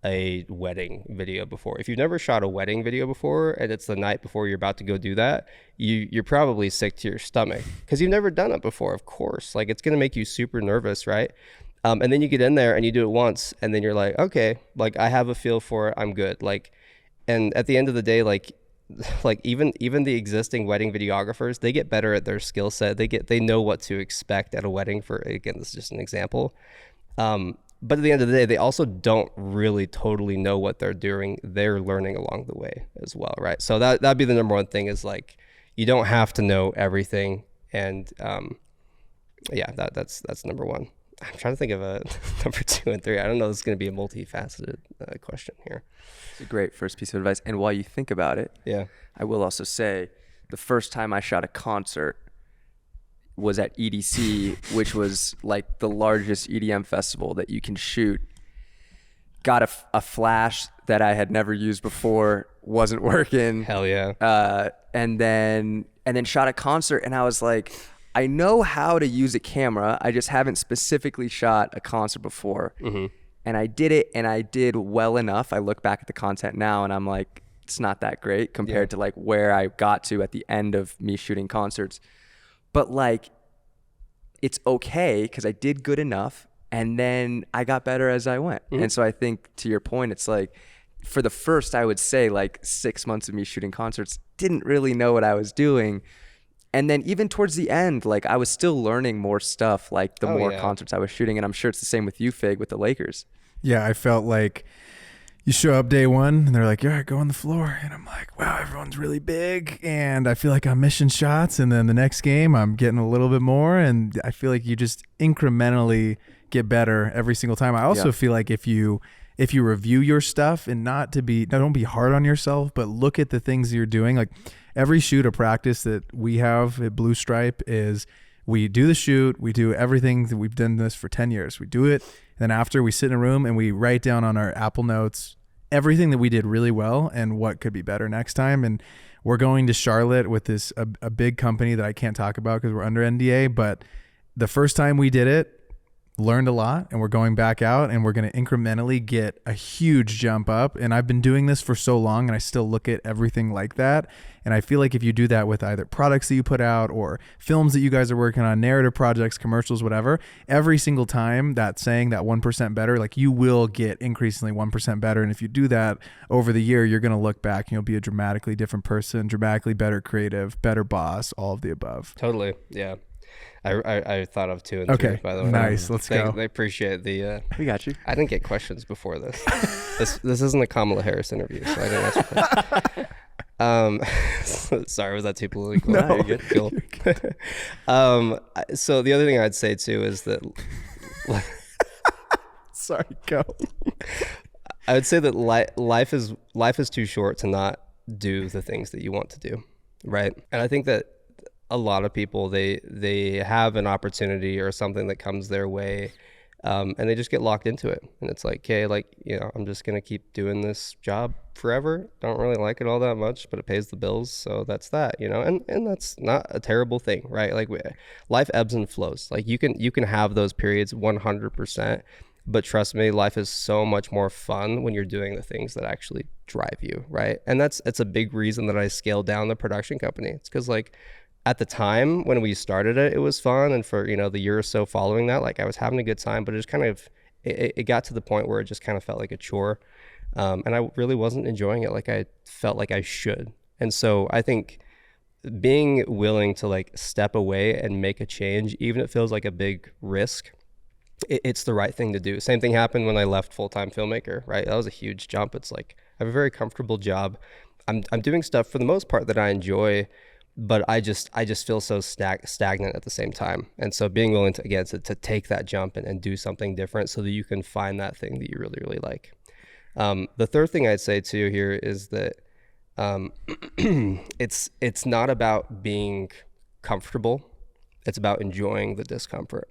a wedding video before. If you've never shot a wedding video before and it's the night before you're about to go do that, you're probably sick to your stomach because you've never done it before, of course. Like it's going to make you super nervous, right? And then you get in there and you do it once and then you're like, okay, like I have a feel for it, I'm good. Like, and at the end of the day, like even the existing wedding videographers, they get better at their skill set. They know what to expect at a wedding. For, again, this is just an example. But at the end of the day, they also don't really totally know what they're doing. They're learning along the way as well, right? So that'd be the number 1 thing, is like, you don't have to know everything. And yeah, that's number 1. I'm trying to think of a number 2 and 3. I don't know. This is going to be a multifaceted question here. It's a great first piece of advice. And while you think about it, yeah, I will also say the first time I shot a concert was at EDC, which was like the largest EDM festival that you can shoot. Got a flash that I had never used before, wasn't working. Hell yeah. And then shot a concert, and I was like, I know how to use a camera. I just haven't specifically shot a concert before. Mm-hmm. And I did it, and I did well enough. I look back at the content now, and I'm like, it's not that great compared to like where I got to at the end of me shooting concerts. But like, it's okay because I did good enough, and then I got better as I went. Mm-hmm. And so I think, to your point, it's like, for the first, I would say like 6 months of me shooting concerts, didn't really know what I was doing. And then even towards the end, like I was still learning more stuff, like the more concerts I was shooting. And I'm sure it's the same with you, Fig, with the Lakers. Yeah, I felt like you show up day 1 and they're like, yeah, go on the floor. And I'm like, wow, everyone's really big. And I feel like I'm missing shots. And then the next game, I'm getting a little bit more. And I feel like you just incrementally get better every single time. I also feel like if you review your stuff, and don't be hard on yourself, but look at the things you're doing. Like every shoot or practice that we have at Blue Stripe is, we do the shoot, we do everything. We've done this for 10 years. We do it. Then after, we sit in a room and we write down on our Apple Notes everything that we did really well and what could be better next time. And we're going to Charlotte with a big company that I can't talk about because we're under NDA. But the first time we did it, learned a lot, and we're going back out and we're going to incrementally get a huge jump up. And I've been doing this for so long, and I still look at everything like that. And I feel like if you do that with either products that you put out or films that you guys are working on, narrative projects, commercials, whatever, every single time that 1% better, like you will get increasingly 1% better. And if you do that over the year, you're going to look back and you'll be a dramatically different person, dramatically better creative, better boss, all of the above. Totally. Yeah. I thought of 2 and 3, by the way. Nice. Let's go. They appreciate the... we got you. I didn't get questions before this. This isn't a Kamala Harris interview, so I didn't answer questions. Sorry, was that too political? No, you're good. Cool. So the other thing I'd say too is that... Sorry, go. I would say that life is too short to not do the things that you want to do, right? And I think that a lot of people, they have an opportunity or something that comes their way, and they just get locked into it. And it's like, okay, like, you know, I'm just gonna keep doing this job forever. Don't really like it all that much, but it pays the bills, so that's that, you know. And that's not a terrible thing, right? Like, life ebbs and flows. Like, you can have those periods 100%. But trust me, life is so much more fun when you're doing the things that actually drive you, right? And it's a big reason that I scaled down the production company. It's because, like, at the time when we started it, it was fun. And for, you know, the year or so following that, like, I was having a good time, but it just kind of, it got to the point where it just kind of felt like a chore. And I really wasn't enjoying it like I felt like I should. And so I think being willing to, like, step away and make a change, even if it feels like a big risk, it's the right thing to do. Same thing happened when I left Full-Time Filmmaker, right? That was a huge jump. It's like, I have a very comfortable job. I'm doing stuff for the most part that I enjoy, but I just feel so stagnant at the same time. And so being willing to, again, to take that jump and do something different so that you can find that thing that you really, really like. The third thing I'd say too here is that it's not about being comfortable. It's about enjoying the discomfort.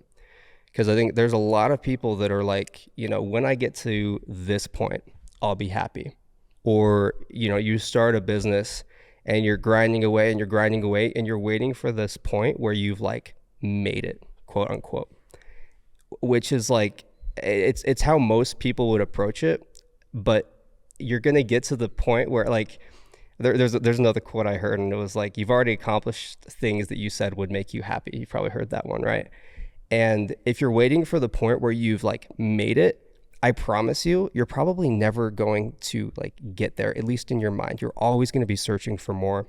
Because I think there's a lot of people that are like, you know, when I get to this point, I'll be happy. Or, you know, you start a business and you're grinding away and you're grinding away and you're waiting for this point where you've, like, made it, quote unquote, which is like, it's how most people would approach it. But you're going to get to the point where, like, there's another quote I heard, and it was like, you've already accomplished things that you said would make you happy. You probably heard that one, right? And if you're waiting for the point where you've, like, made it, I promise you, you're probably never going to, like, get there, at least in your mind. You're always going to be searching for more.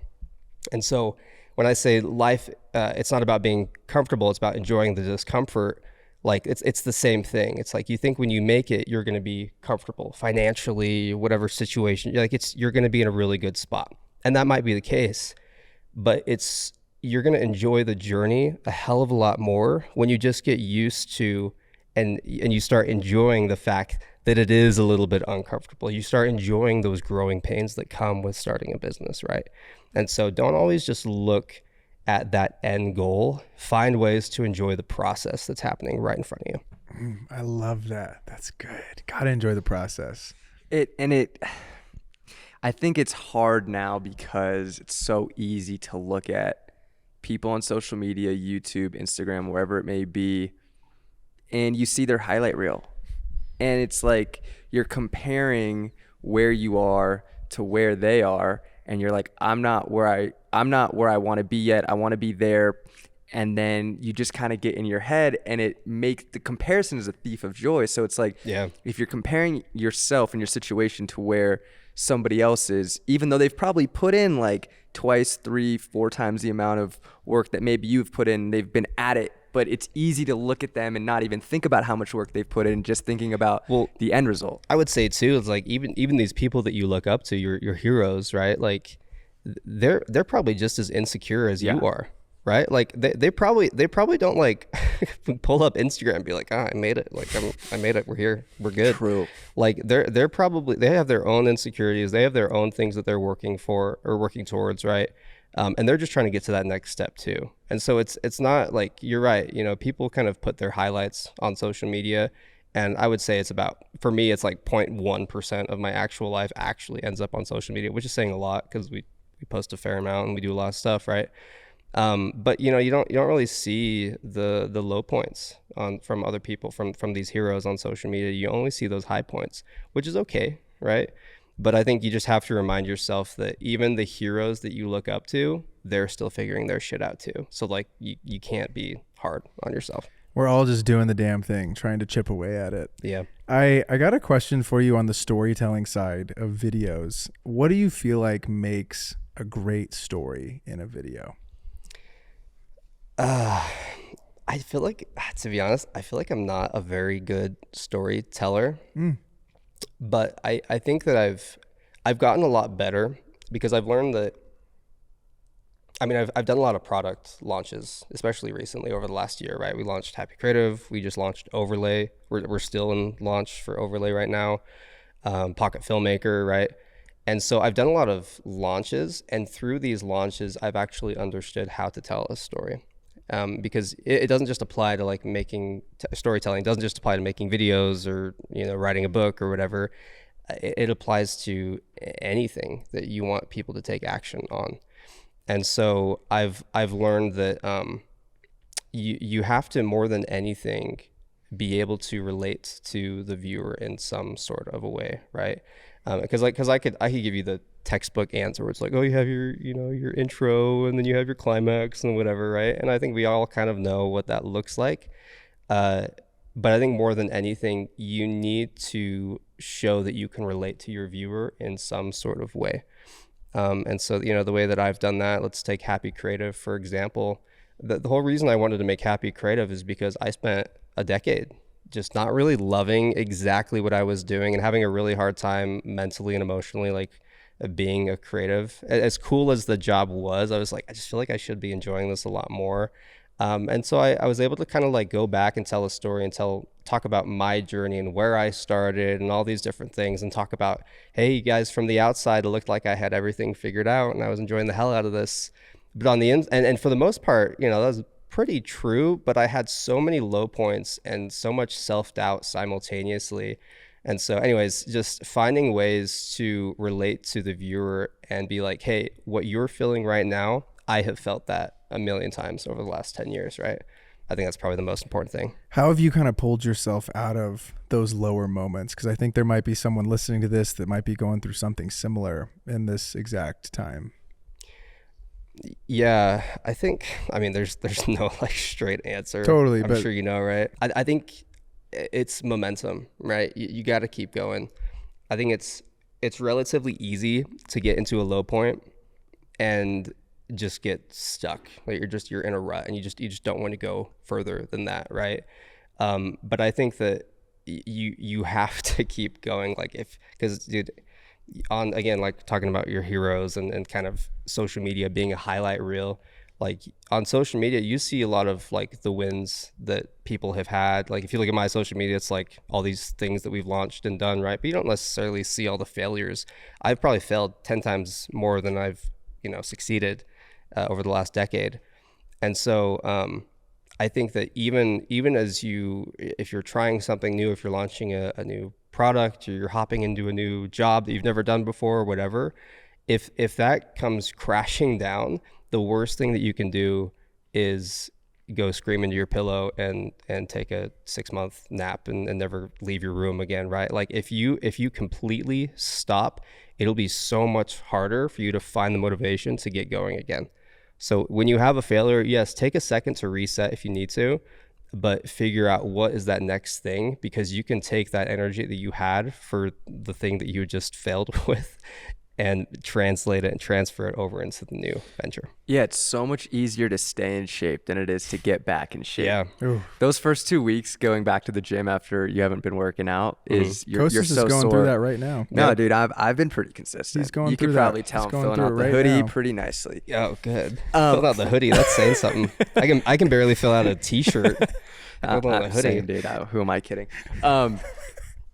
And so when I say life, it's not about being comfortable, it's about enjoying the discomfort. Like, it's the same thing. It's like, you think when you make it, you're going to be comfortable financially, whatever situation. You're going to be in a really good spot. And that might be the case, but you're going to enjoy the journey a hell of a lot more when you just get used to and you start enjoying the fact that it is a little bit uncomfortable. You start enjoying those growing pains that come with starting a business, right? And so don't always just look at that end goal. Find ways to enjoy the process that's happening right in front of you. I love that. That's good. Gotta enjoy the process. I think it's hard now because it's so easy to look at people on social media, YouTube, Instagram, wherever it may be, and you see their highlight reel. And it's like you're comparing where you are to where they are, and you're like, I'm not where I want to be yet. I want to be there. And then you just kind of get in your head, and it makes the comparison is a thief of joy. So it's like, yeah, if you're comparing yourself and your situation to where somebody else is, even though they've probably put in like twice, 3, 4 times the amount of work that maybe you've put in, they've been at it, but it's easy to look at them and not even think about how much work they've put in, just thinking about the end result. I would say too, it's like even these people that you look up to, your heroes, right? Like they're probably just as insecure as you are. Right? Like they probably don't, like, pull up Instagram and be like, I made it. Like, I made it. We're here. We're good. True. Like they're probably, they have their own insecurities. They have their own things that they're working for or working towards. Right. And they're just trying to get to that next step too. And so it's not like, you're right. You know, people kind of put their highlights on social media. And I would say it's about, for me, it's like 0.1% of my actual life actually ends up on social media, which is saying a lot because we post a fair amount and we do a lot of stuff. Right. But you know, you don't really see the low points from other people, from these heroes on social media. You only see those high points, which is okay, right? But I think you just have to remind yourself that even the heroes that you look up to, they're still figuring their shit out too. So like you can't be hard on yourself. We're all just doing the damn thing, trying to chip away at it. Yeah. I got a question for you on the storytelling side of videos. What do you feel like makes a great story in a video? I feel like, to be honest, I feel like I'm not a very good storyteller, but I think that I've gotten a lot better because I've learned that, I mean, I've done a lot of product launches, especially recently over the last year, right? We launched Happy Creative. We just launched Overlay. We're still in launch for Overlay right now. Pocket Filmmaker, right? And so I've done a lot of launches, and through these launches, I've actually understood how to tell a story. Because it doesn't just apply to like making storytelling. It doesn't just apply to making videos or, you know, writing a book or whatever. It applies to anything that you want people to take action on. And so I've learned that you have to, more than anything, be able to relate to the viewer in some sort of a way, right? Because I could give you the textbook answer where it's like, oh, you have your intro and then you have your climax and whatever, right? And I think we all kind of know what that looks like. But I think more than anything, you need to show that you can relate to your viewer in some sort of way. And so, you know, the way that I've done that, let's take Happy Creative, for example. The whole reason I wanted to make Happy Creative is because I spent a decade just not really loving exactly what I was doing and having a really hard time mentally and emotionally, like being a creative. As cool as the job was, I was like, I just feel like I should be enjoying this a lot more. And so I was able to kind of like go back and tell a story and talk about my journey and where I started and all these different things, and talk about, hey, you guys, from the outside, it looked like I had everything figured out and I was enjoying the hell out of this. But on the and for the most part, you know, that was pretty true, but I had so many low points and so much self-doubt simultaneously. And so anyways, just finding ways to relate to the viewer and be like, hey, what you're feeling right now, I have felt that a million times over the last 10 years, right? I think that's probably the most important thing. How have you kind of pulled yourself out of those lower moments? Because I think there might be someone listening to this that might be going through something similar in this exact time. Yeah, I mean, there's no like straight answer. Totally. I'm sure you know, right? I think it's momentum, right? You got to keep going. I think it's relatively easy to get into a low point and just get stuck. Like you're in a rut and you just don't want to go further than that, right? But I think that you have to keep going, like because dude, on again, like talking about your heroes and kind of social media being a highlight reel, like on social media you see a lot of like the wins that people have had. Like if you look at my social media, it's like all these things that we've launched and done, right? But you don't necessarily see all the failures. I've probably failed 10 times more than I've, you know, succeeded over the last decade. And so I think that even as if you're trying something new, if you're launching a new product or you're hopping into a new job that you've never done before or whatever, if that comes crashing down, the worst thing that you can do is go scream into your pillow and take a 6-month nap and never leave your room again, right? Like if you completely stop, it'll be so much harder for you to find the motivation to get going again. So when you have a failure, yes, take a second to reset if you need to, but figure out what is that next thing, because you can take that energy that you had for the thing that you just failed with and translate it and transfer it over into the new venture. Yeah, it's so much easier to stay in shape than it is to get back in shape. Yeah. Ooh. Those first 2 weeks going back to the gym after you haven't been working out is you're Kostas so is going sore. through that right now. No, Yep. dude, I've been pretty consistent. He's going you through could that. probably He's tell I'm going filling through out it the right hoodie now. pretty nicely. Oh, good. Filling out the hoodie, that's saying something. I can barely fill out a t-shirt. Same, dude. Who am I kidding?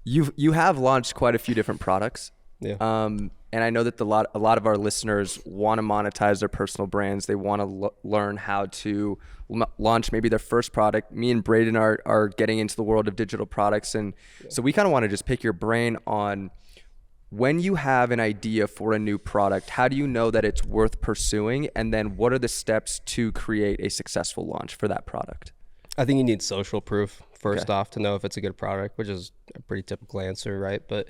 You have launched quite a few different products. Yeah. And I know that a lot of our listeners want to monetize their personal brands. They want to learn how to launch maybe their first product. Me and Braden are getting into the world of digital products. And so we kind of want to just pick your brain on, when you have an idea for a new product, how do you know that it's worth pursuing? And then what are the steps to create a successful launch for that product? I think you need social proof first off to know if it's a good product, which is a pretty typical answer, right? But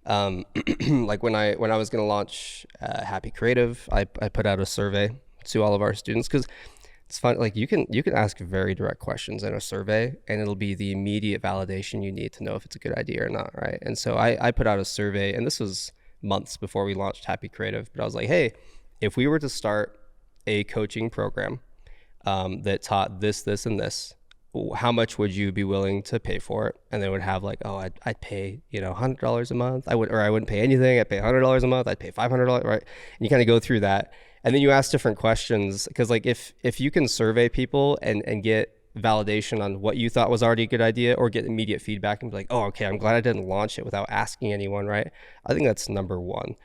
like when I was going to launch Happy Creative, I put out a survey to all of our students, because it's fun. Like you can ask very direct questions in a survey and it'll be the immediate validation you need to know if it's a good idea or not, right? And so I put out a survey, and this was months before we launched Happy Creative, but I was like, hey, if we were to start a coaching program that taught this, and this, how much would you be willing to pay for it? And they would have like, oh, I'd pay, $100 a month. I wouldn't pay anything. I'd pay $100 a month. I'd pay $500, right? And you kind of go through that. And then you ask different questions, because like if you can survey people and get validation on what you thought was already a good idea, or get immediate feedback and be like, oh, okay, I'm glad I didn't launch it without asking anyone, right? I think that's number one.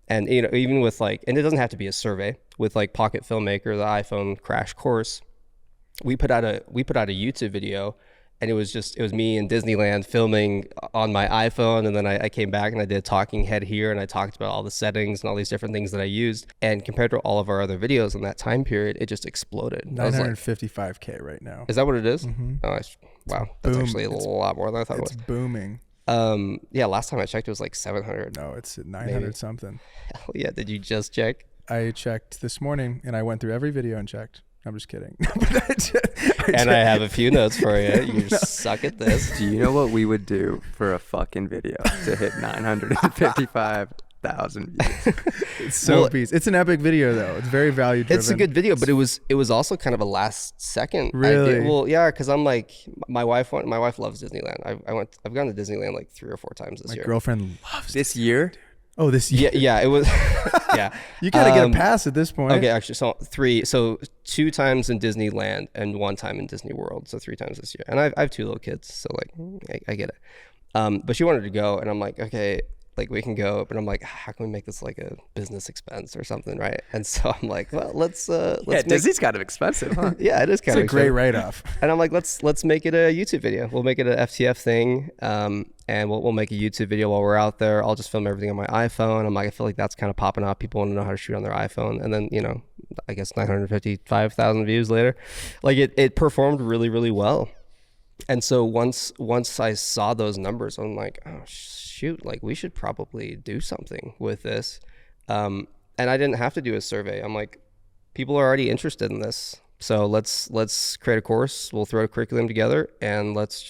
And, you know, even with like, and it doesn't have to be a survey, with like Pocket Filmmaker, the iPhone crash course, we put out a YouTube video, and it was me in Disneyland filming on my iPhone. And then I came back and I did a talking head here, and I talked about all the settings and all these different things that I used. And compared to all of our other videos in that time period, it just exploded. 955K right now. Is that what it is? Mm-hmm. Oh, wow. That's actually a lot more than I thought it was. It's booming. Yeah, last time I checked, it was like 700. No, it's 900 maybe. Something. Hell yeah. Did you just check? I checked this morning, and I went through every video and checked. I'm just kidding. I have a few notes for you. You suck at this. Do you know what we would do for a fucking video to hit 955,000 views? It's so beast. It's an epic video though. It's very value driven. It's a good video, but it was also kind of a last second. Really? Well, yeah, because I'm like, my wife loves Disneyland. I've gone to Disneyland like 3 or 4 times this year. My girlfriend loves this year. Oh, this year. Yeah, it was. Yeah, you gotta get a pass at this point. Okay, actually, so 2 times in Disneyland and 1 time in Disney World, so 3 times this year. And I have 2 little kids, so like I get it. But she wanted to go, and I'm like, okay, like we can go, but I'm like, how can we make this like a business expense or something, right? And so I'm like, well, let's Disney's kind of expensive, huh? Yeah, it is kind of expensive. It's a great write-off. And I'm like, let's make it a YouTube video. We'll make it an FTF thing, and we'll make a YouTube video while we're out there. I'll just film everything on my iPhone. I'm like, I feel like that's kind of popping up. People want to know how to shoot on their iPhone. And then, you know, I guess 955,000 views later, like it performed really, really well. And so once I saw those numbers, I'm like, oh shoot, like we should probably do something with this. And I didn't have to do a survey. I'm like, people are already interested in this, so let's create a course. We'll throw a curriculum together, and let's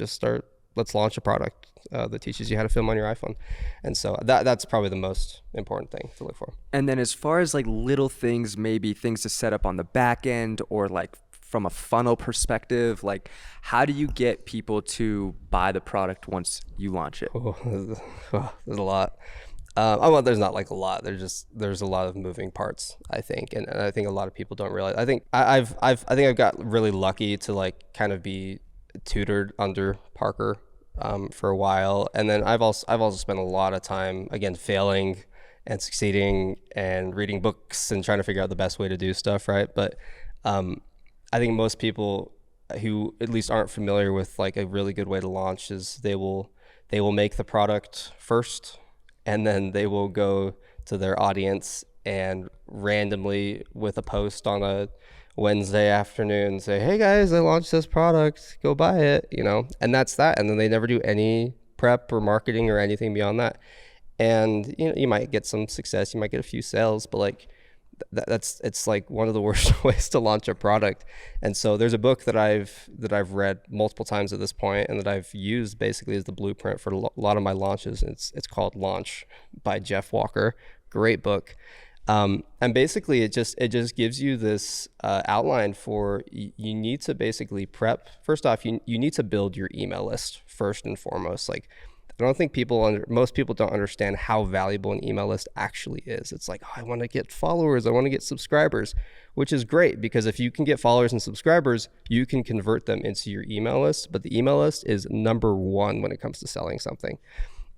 launch a product that teaches you how to film on your iPhone. And so that's probably the most important thing to look for. And then as far as like little things, maybe things to set up on the back end, or like from a funnel perspective, like how do you get people to buy the product once you launch it? There's a lot. Well, there's not like a lot. There's a lot of moving parts, I think, and I think a lot of people don't realize. I think I've got really lucky to like kind of be tutored under Parker for a while, and then I've also spent a lot of time, again, failing and succeeding and reading books and trying to figure out the best way to do stuff, right? But I think most people who at least aren't familiar with like a really good way to launch is they will make the product first, and then they will go to their audience and randomly with a post on a Wednesday afternoon say, hey guys, I launched this product, go buy it, you know, and that's that. And then they never do any prep or marketing or anything beyond that. And you know, you might get some success, you might get a few sales, but like it's like one of the worst ways to launch a product. And so there's a book that I've read multiple times at this point, and that I've used basically as the blueprint for a lot of my launches. And it's called Launch by Jeff Walker. Great book. And basically it just gives you this outline for you need to basically prep. First off, you need to build your email list first and foremost. Like, I don't think most people don't understand how valuable an email list actually is. It's like, oh, I want to get followers, I want to get subscribers, which is great, because if you can get followers and subscribers, you can convert them into your email list. But the email list is number one when it comes to selling something.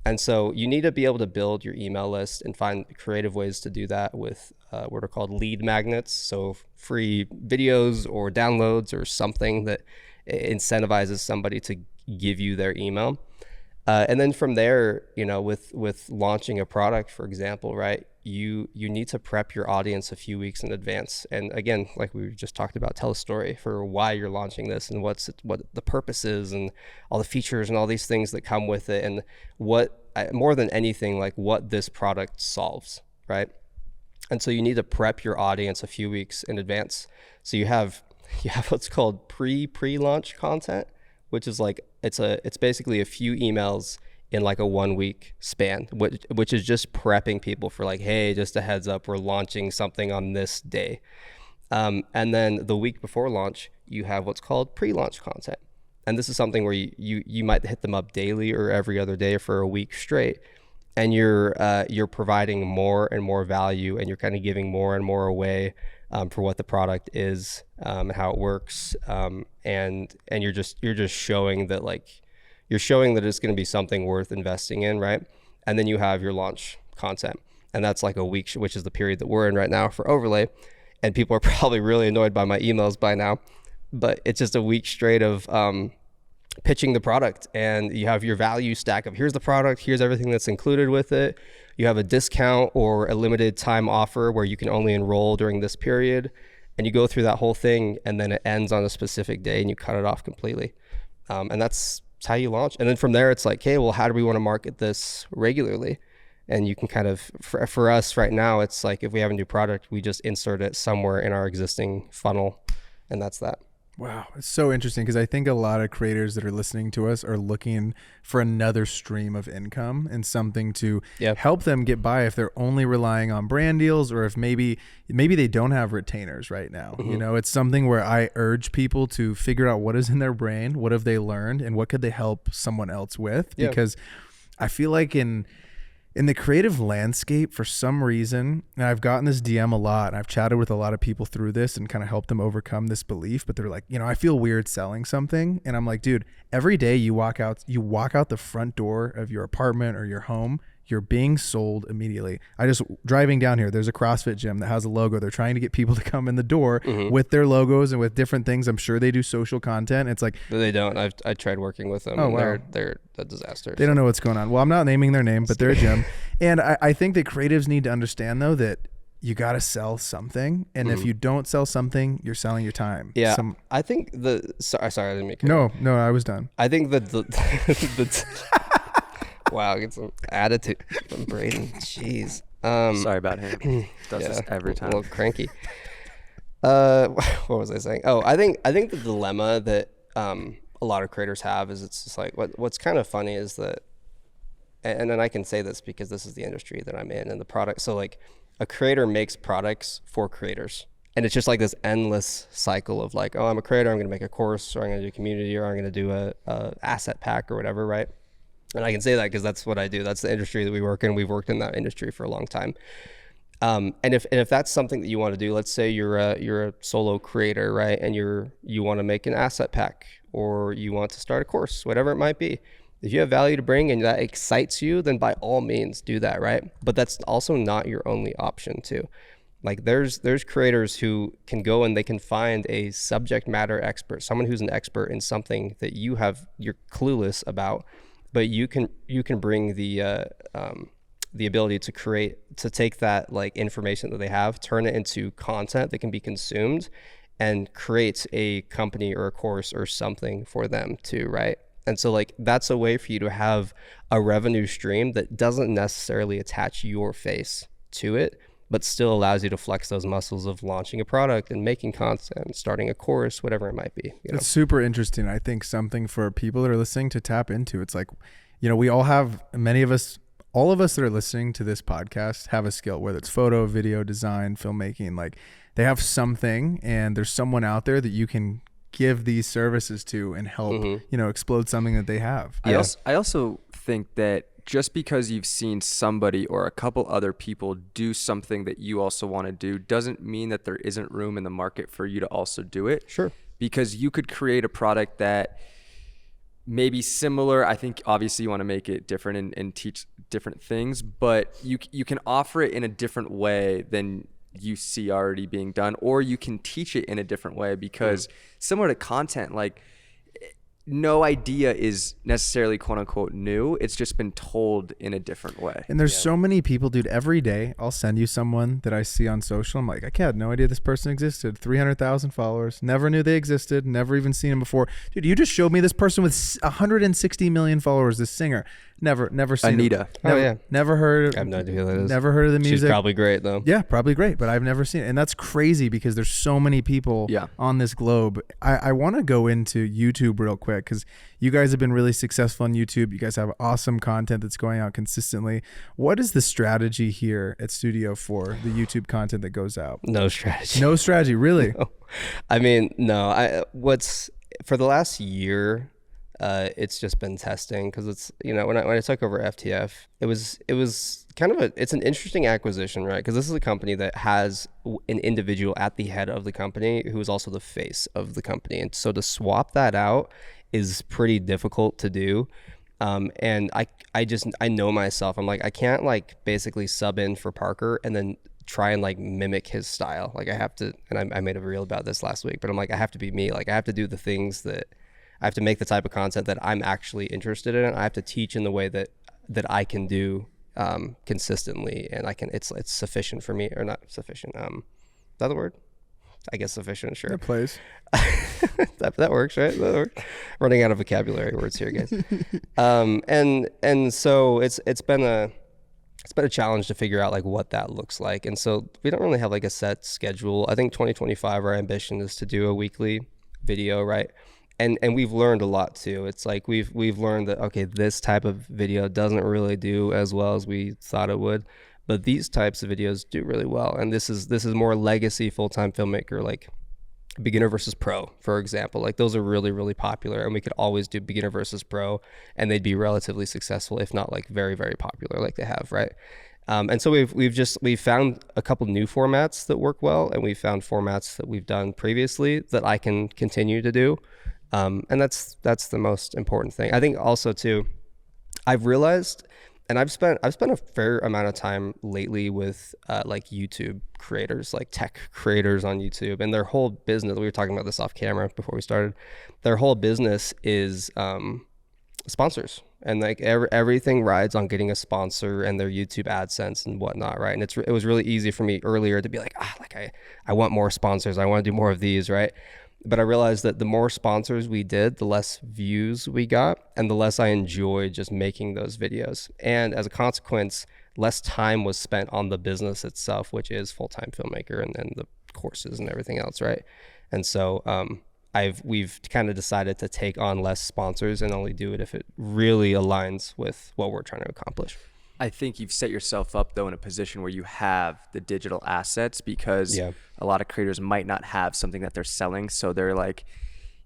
And so you need to be able to build your email list and find creative ways to do that with what are called lead magnets. So free videos or downloads or something that incentivizes somebody to give you their email. And then from there, you know, with launching a product, for example, right, you need to prep your audience a few weeks in advance. And again, like we just talked about, tell a story for why you're launching this and what the purpose is and all the features and all these things that come with it, and what, more than anything, like what this product solves, right? And so you need to prep your audience a few weeks in advance. So you have what's called pre-launch content, which is like, it's basically a few emails in like a 1 week span, which is just prepping people for like, hey, just a heads up, we're launching something on this day. And then the week before launch, you have what's called pre-launch content. And this is something where you might hit them up daily or every other day for a week straight. And you're providing more and more value, and you're kind of giving more and more away for what the product is, and how it works, and you're just showing that, like, you're showing that it's going to be something worth investing in, right? And then you have your launch content, and that's like a week, which is the period that we're in right now for Overlay. And people are probably really annoyed by my emails by now, but it's just a week straight of pitching the product, and you have your value stack of here's the product, here's everything that's included with it. You have a discount or a limited time offer where you can only enroll during this period, and you go through that whole thing, and then it ends on a specific day and you cut it off completely. And that's how you launch. And then from there, it's like, hey, well, how do we want to market this regularly? And you can kind of, for us right now, it's like if we have a new product, we just insert it somewhere in our existing funnel, and that's that. Wow. It's so interesting because I think a lot of creators that are listening to us are looking for another stream of income and something to help them get by if they're only relying on brand deals, or if maybe they don't have retainers right now. You know, it's something where I urge people to figure out what is in their brain, what have they learned, and what could they help someone else with? Because I feel like in the creative landscape, for some reason, and I've gotten this DM a lot, and I've chatted with a lot of people through this and kind of helped them overcome this belief, but they're like, you know, I feel weird selling something. And I'm like, dude, every day you walk out the front door of your apartment or your home, you're being sold immediately. Driving down here, there's a CrossFit gym that has a logo. They're trying to get people to come in the door with their logos and with different things. I'm sure they do social content. It's like, they don't. I tried working with them. Oh, wow. They're a disaster. They don't know what's going on. Well, I'm not naming their name, but they're a gym. And I think that creatives need to understand, though, that you got to sell something. And if you don't sell something, you're selling your time. Yeah. I think sorry, I didn't make it. No, I was done. I think that wow, get some attitude from Braden. Jeez. Sorry about him. Does this every time. A little cranky. What was I saying? Oh, I think the dilemma that a lot of creators have is, it's just like, what's kind of funny is that, and then I can say this because this is the industry that I'm in and the product. So like, a creator makes products for creators. And it's just like this endless cycle of like, oh, I'm a creator, I'm going to make a course, or I'm going to do a community, or I'm going to do a asset pack or whatever, right? And I can say that because that's what I do. That's the industry that we work in. We've worked in that industry for a long time. And if that's something that you want to do, let's say you're a solo creator, right? And you want to make an asset pack, or you want to start a course, whatever it might be. If you have value to bring and that excites you, then by all means do that, right? But that's also not your only option too. Like there's creators who can go and they can find a subject matter expert, someone who's an expert in something that you're clueless about. But you can bring the ability to take that like information that they have, turn it into content that can be consumed, and create a company or a course or something for them too, right? And so like that's a way for you to have a revenue stream that doesn't necessarily attach your face to it, but still allows you to flex those muscles of launching a product and making content, starting a course, whatever it might be. It's super interesting. I think something for people that are listening to tap into. It's like, you know, we all have, all of us that are listening to this podcast have a skill, whether it's photo, video, design, filmmaking. Like they have something, and there's someone out there that you can give these services to and help, you know, explode something that they have. I also think that just because you've seen somebody or a couple other people do something that you also want to do doesn't mean that there isn't room in the market for you to also do it. Sure. Because you could create a product that may be similar. I think obviously you want to make it different and teach different things, but you can offer it in a different way than you see already being done, or you can teach it in a different way, because similar to content, like no idea is necessarily quote unquote new. It's just been told in a different way. And there's so many people, dude, every day I'll send you someone that I see on social. I'm like, I had no idea this person existed. 300,000 followers. Never knew they existed. Never even seen them before. Dude, you just showed me this person with 160 million followers, this singer. Never seen Anita. Never heard. I have no idea who that is. Never heard of the music. She's probably great though. Yeah, probably great, but I've never seen it. And that's crazy because there's so many people on this globe. I want to go into YouTube real quick because you guys have been really successful on YouTube. You guys have awesome content that's going out consistently. What is the strategy here at Studio for the YouTube content that goes out? No strategy. No strategy, really? No. I mean, no. For the last year, It's just been testing, because it's, you know, when I took over FTF, it was kind of it's an interesting acquisition, right? Because this is a company that has an individual at the head of the company who is also the face of the company, and so to swap that out is pretty difficult to do. And I know myself. I'm like, I can't like basically sub in for Parker and then try and like mimic his style. Like I have to, and I made a reel about this last week, but I'm like, I have to be me. Like I have to do the things that I have to make, the type of content that I'm actually interested in. I have to teach in the way that I can do consistently, and I can. It's sufficient for me, or not sufficient. Is that the word? I guess sufficient. Sure. That plays. that works, right? That works. Running out of vocabulary words here, guys. And so it's been a challenge to figure out like what that looks like. And so we don't really have like a set schedule. I think 2025, our ambition is to do a weekly video, right? And we've learned a lot too. It's like we've learned that, okay, this type of video doesn't really do as well as we thought it would, but these types of videos do really well. And this is more legacy full-time filmmaker, like beginner versus pro, for example. Like those are really, really popular, and we could always do beginner versus pro and they'd be relatively successful, if not like very, very popular like they have, right? And so we've found a couple new formats that work well, and we've found formats that we've done previously that I can continue to do. And that's the most important thing. I think also too, I've realized, and I've spent a fair amount of time lately with like YouTube creators, like tech creators on YouTube, and their whole business, we were talking about this off camera before we started, their whole business is sponsors, and like everything rides on getting a sponsor and their YouTube AdSense and whatnot, right? And it was really easy for me earlier to be like, I want more sponsors, I want to do more of these, right? But I realized that the more sponsors we did, the less views we got, and the less I enjoyed just making those videos. And as a consequence, less time was spent on the business itself, which is Full-Time Filmmaker and the courses and everything else, right? And so we've kind of decided to take on less sponsors and only do it if it really aligns with what we're trying to accomplish. I think you've set yourself up though in a position where you have the digital assets, because a lot of creators might not have something that they're selling. So they're like,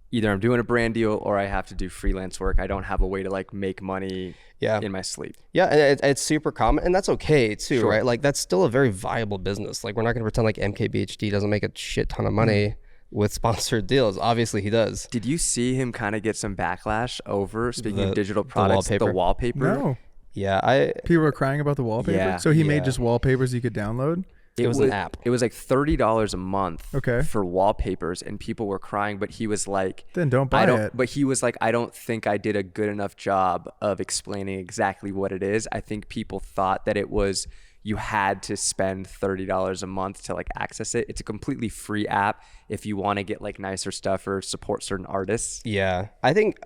either I'm doing a brand deal or I have to do freelance work. I don't have a way to like make money in my sleep. Yeah. And it's super common, and that's okay too, right? Like that's still a very viable business. Like we're not going to pretend like MKBHD doesn't make a shit ton of money with sponsored deals. Obviously he does. Did you see him kind of get some backlash over, speaking of digital products, the wallpaper? No. Yeah, people were crying about the wallpaper. Yeah, so he made just wallpapers you could download. It was an app. It was like $30 a month for wallpapers, and people were crying. But he was like, "Then don't buy it." But he was like, "I don't think I did a good enough job of explaining exactly what it is. I think people thought that it was you had to spend $30 a month to like access it. It's a completely free app if you want to get like nicer stuff or support certain artists." Yeah, I think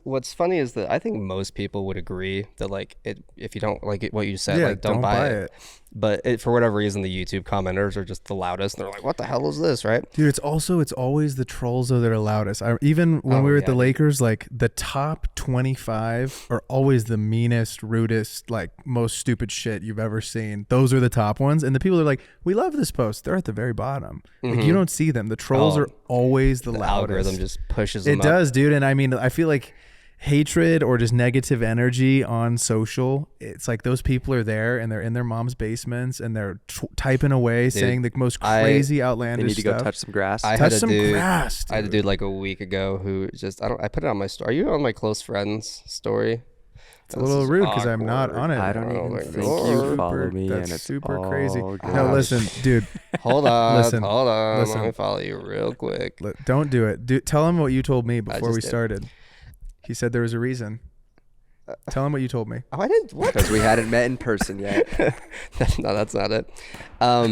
what's funny is that I think most people would agree that like if you don't like what you said, like don't buy it. But for whatever reason, the YouTube commenters are just the loudest. They're like, "What the hell is this?" Right? Dude, it's always the trolls though that are loudest. Even when we were at the Lakers, like the top 25 are always the meanest, rudest, like most stupid shit you've ever seen. Those are the top ones, and the people are like, "We love this post." They're at the very bottom. Like you don't see them. The trolls are always the loudest. Algorithm just pushes them up. It does, dude. And I mean, I feel like hatred or just negative energy on social, it's like those people are there and they're in their mom's basements and they're typing away, saying the most crazy outlandish stuff. They need to go touch some grass. I had a dude like a week ago who just I put it on my story. Are you on my close friends story? It's a little rude because I'm not on it. I don't even think you follow me, That's and it's super all crazy. good. No, listen, dude. Hold on. Let me follow you real quick. Don't do it. Tell him what you told me before we started. He said there was a reason. Tell him what you told me. Oh, I didn't. What? Because we hadn't met in person yet. No, that's not it. What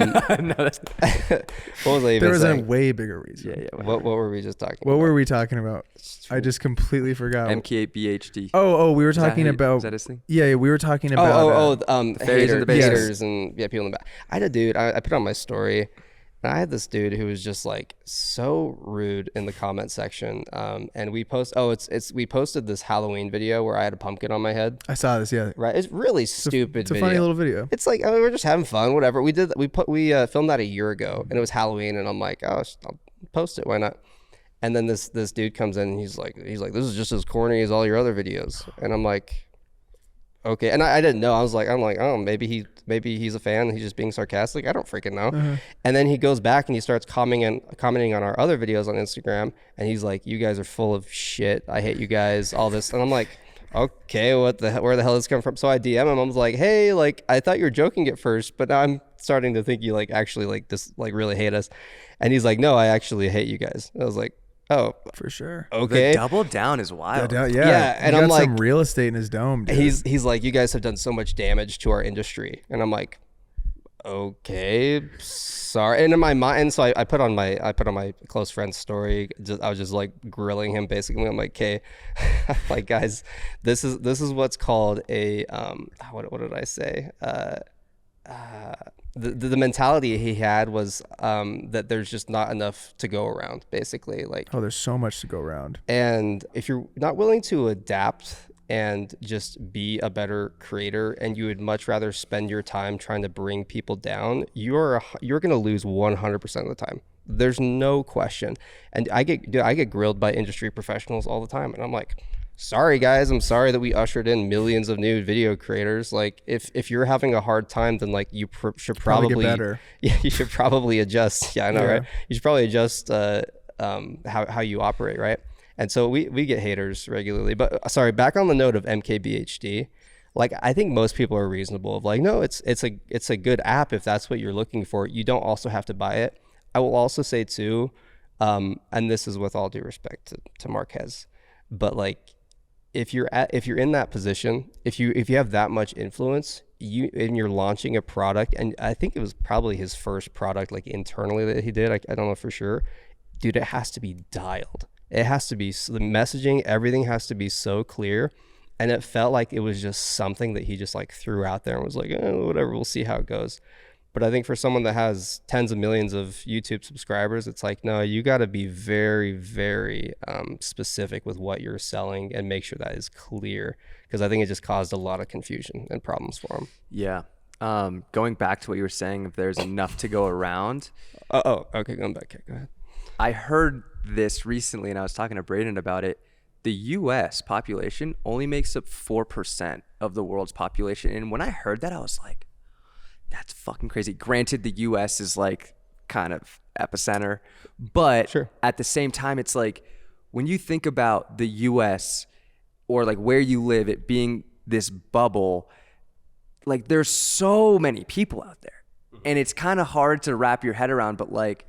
was I even There was saying? a way bigger reason. Yeah. What were we just talking about? What were we talking about? I just completely forgot. MK8BHD. Oh, we were talking about. Is that his thing? Yeah, we were talking about. Haters and people in the back. I had a dude. I put on my story. And I had this dude who was just like so rude in the comment section. And we posted this Halloween video where I had a pumpkin on my head. I saw this, yeah. Right. It's really stupid. It's a funny little video. It's like, I mean, we're just having fun, whatever. We filmed that a year ago and it was Halloween and I'm like, oh, I'll post it. Why not? And then this dude comes in and he's like, this is just as corny as all your other videos. And I'm like, okay. And I didn't know. I'm like, oh, maybe he's a fan. He's just being sarcastic. I don't freaking know. And then he goes back and he starts commenting on our other videos on Instagram. And he's like, you guys are full of shit. I hate you guys, all this. And I'm like, okay, where the hell did this come from? So I DM him. I was like, hey, like, I thought you were joking at first, but now I'm starting to think you like actually like this, like really hate us. And he's like, no, I actually hate you guys. And I was like, oh, for sure. Okay. The double down is wild. Yeah. And I'm I'm like, some real estate in his dome, dude. He's like, you guys have done so much damage to our industry. And I'm like, okay, sorry. And in my mind, so I put on my close friend's story. I was just like grilling him basically. I'm like, okay, like guys, this is what's called a what did I say? The mentality he had was that there's just not enough to go around, basically. Like, oh, there's so much to go around. And if you're not willing to adapt and just be a better creator, and you would much rather spend your time trying to bring people down, you're going to lose 100% of the time. There's no question. And I get grilled by industry professionals all the time, and I'm like, sorry guys, I'm sorry that we ushered in millions of new video creators. Like, if you're having a hard time, then like you should probably get better. Yeah, you should probably adjust. Yeah, I know, right? You should probably adjust how you operate, right? And so we get haters regularly. But sorry, back on the note of MKBHD, like, I think most people are reasonable of like, no, it's a good app if that's what you're looking for. You don't also have to buy it. I will also say too, and this is with all due respect to Marquez, but like, if you're in that position, if you have that much influence, and you're launching a product, and I think it was probably his first product like internally that he did. I don't know for sure, dude. It has to be dialed. It has to be, the messaging, everything has to be so clear. And it felt like it was just something that he just like threw out there and was like, whatever, we'll see how it goes. But I think for someone that has tens of millions of YouTube subscribers, it's like, no, you got to be very, very specific with what you're selling and make sure that is clear, because I think it just caused a lot of confusion and problems for him. Yeah. Going back to what you were saying, if there's enough to go around. Okay, going back. Okay, go ahead. I heard this recently, and I was talking to Braden about it. The U.S. population only makes up 4% of the world's population. And when I heard that, I was like, that's fucking crazy. Granted, the U.S. is like kind of epicenter, but sure, at the same time, it's like when you think about the U.S. or like where you live, it being this bubble, like there's so many people out there, and it's kind of hard to wrap your head around. But like,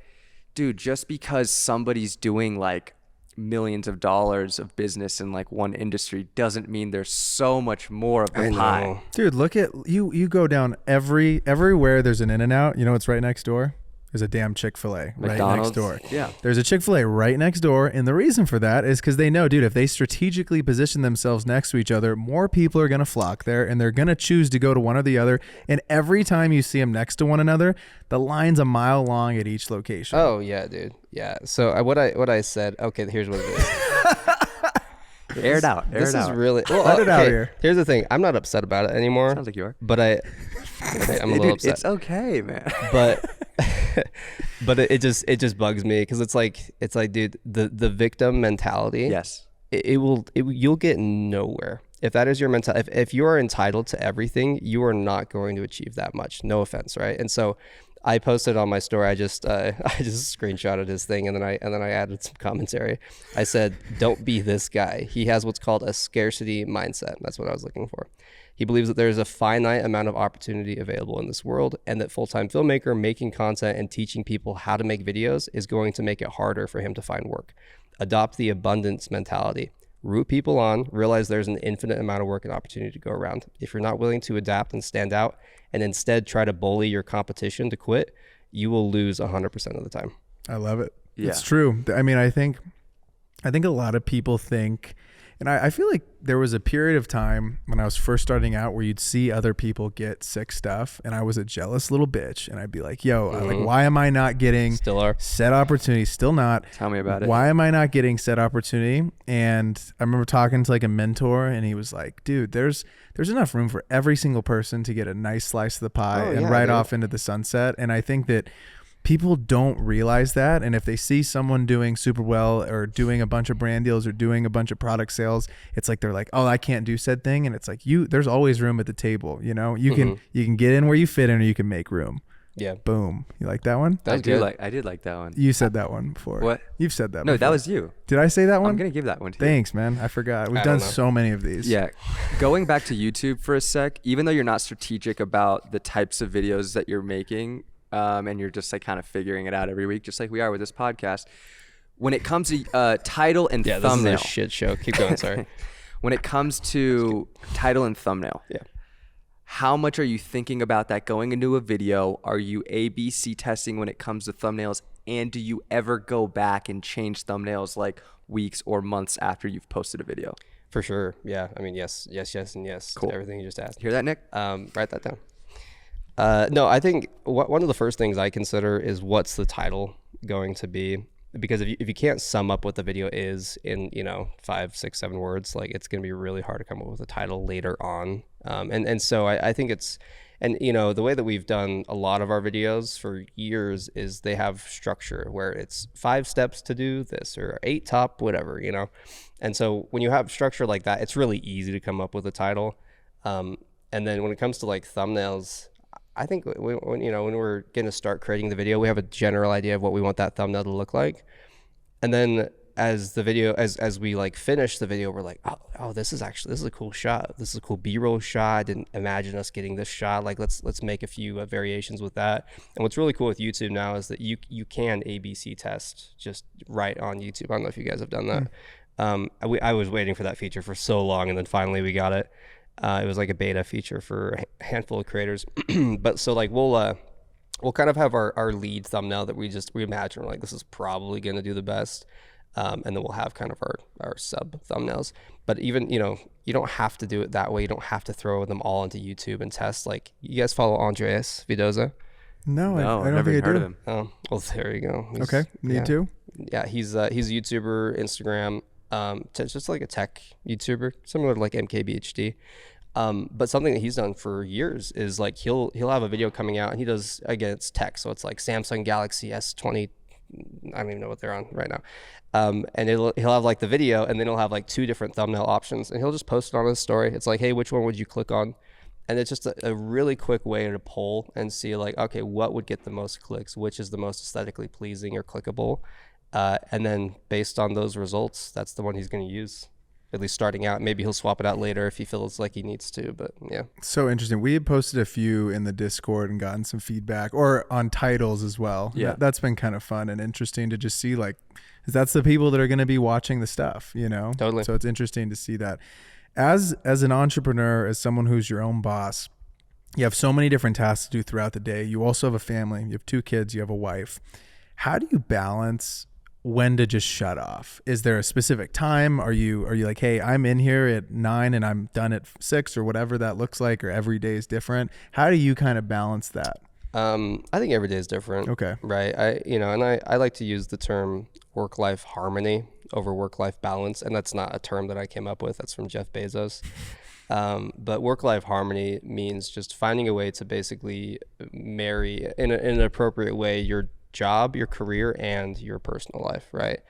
dude, just because somebody's doing like millions of dollars of business in like one industry doesn't mean there's so much more of the pie. Dude, look at you go down everywhere there's an In-N-Out. You know what's right next door? There's a damn Chick-fil-A right next door. Yeah. There's a Chick-fil-A right next door. And the reason for that is because they know, dude, if they strategically position themselves next to each other, more people are going to flock there and they're going to choose to go to one or the other. And every time you see them next to one another, the line's a mile long at each location. Oh, yeah, dude. Yeah. So what I said, okay, here's what it is. Air it out. This is really, let it out here. Here's the thing. I'm not upset about it anymore. Sounds like you are. But I'm a little upset. It's okay, man. But it just bugs me, because it's like, dude, the victim mentality. Yes. You'll get nowhere if that is your mentality. If you are entitled to everything, you are not going to achieve that much. No offense, right? And so I posted on my story. I just screenshotted his thing, and then I added some commentary. I said, "Don't be this guy. He has what's called a scarcity mindset." That's what I was looking for. He believes that there is a finite amount of opportunity available in this world, and that full-time filmmaker making content and teaching people how to make videos is going to make it harder for him to find work. Adopt the abundance mentality. Root people on, realize there's an infinite amount of work and opportunity to go around. If you're not willing to adapt and stand out, and instead try to bully your competition to quit, you will lose 100% of the time. I love it. Yeah. It's true. I mean, I think a lot of people think, and I feel like there was a period of time when I was first starting out where you'd see other people get sick stuff, and I was a jealous little bitch, and I'd be like, yo, like, why am I not getting set opportunity? Still not. Tell me about it. Why am I not getting set opportunity? And I remember talking to like a mentor, and he was like, dude, there's enough room for every single person to get a nice slice of the pie and ride off into the sunset. And I think that people don't realize that. And if they see someone doing super well or doing a bunch of brand deals or doing a bunch of product sales, it's like they're like, oh, I can't do said thing. And it's like, there's always room at the table. You know, you can get in where you fit in, or you can make room. Yeah. Boom. You like that one? I did like that one. You said that one before. What? You've said that No, before. that was you. Did I say that one? I'm going to give that one to you. Thanks, man. I forgot. We've done so many of these. Yeah. Going back to YouTube for a sec, even though you're not strategic about the types of videos that you're making, and you're just like kind of figuring it out every week, just like we are with this podcast, when it comes to title and thumbnail. This is a shit show. Keep going. Sorry. When it comes to title and thumbnail. Yeah. How much are you thinking about that going into a video? Are you ABC testing when it comes to thumbnails? And do you ever go back and change thumbnails like weeks or months after you've posted a video? For sure. Yeah. I mean, yes, and yes. Cool. To everything you just asked. Hear that, Nick? Write that down. No, I think one of the first things I consider is what's the title going to be? Because if you can't sum up what the video is in 5, 6, 7 words, like it's going to be really hard to come up with a title later on. And so I think it's, and the way that we've done a lot of our videos for years is they have structure where it's 5 steps to do this or 8 top, whatever, And so when you have structure like that, it's really easy to come up with a title. And then when it comes to like thumbnails, I think when we're going to start creating the video, we have a general idea of what we want that thumbnail to look like. And then as the video, as we like finish the video, we're like, oh, this is a cool shot. This is a cool B-roll shot. I didn't imagine us getting this shot. Like let's make a few variations with that. And what's really cool with YouTube now is that you can ABC test just right on YouTube. I don't know if you guys have done that. I was waiting for that feature for so long, and then finally we got it. It was like a beta feature for a handful of creators. But so like we'll kind of have our lead thumbnail that we imagine, like this is probably going to do the best. And then we'll have kind of our sub thumbnails. But even, you don't have to do it that way. You don't have to throw them all into YouTube and test. Like, you guys follow Andreas Vidoza? No, I don't never think I heard do. of him. Oh, well, there you go. Okay, need to. Yeah, he's a YouTuber, Instagram, just like a tech YouTuber, similar to like MKBHD. But something that he's done for years is like he'll have a video coming out, and he does, again, it's tech, so it's like Samsung Galaxy S20. I don't even know what they're on right now. And he'll have like the video, and then he'll have like 2 different thumbnail options, and he'll just post it on his story. It's like, hey, which one would you click on? And it's just a really quick way to poll and see like, okay, what would get the most clicks? Which is the most aesthetically pleasing or clickable? And then based on those results, that's the one he's going to use, at least starting out. Maybe he'll swap it out later if he feels like he needs to, but yeah. So interesting. We had posted a few in the Discord and gotten some feedback, or on titles as well. Yeah. That's been kind of fun and interesting to just see, like, 'cause that's the people that are going to be watching the stuff, Totally. So it's interesting to see that. As an entrepreneur, as someone who's your own boss, you have so many different tasks to do throughout the day. You also have a family. You have 2 kids. You have a wife. How do you balance when to just shut off? Is there a specific time? Are you like, hey, I'm in here at 9 and I'm done at 6, or whatever that looks like, or every day is different? How do you kind of balance that? I think every day is different. Okay. Right. I like to use the term work-life harmony over work-life balance. And that's not a term that I came up with. That's from Jeff Bezos. But work-life harmony means just finding a way to basically marry in an appropriate way your job, your career, and your personal life, right?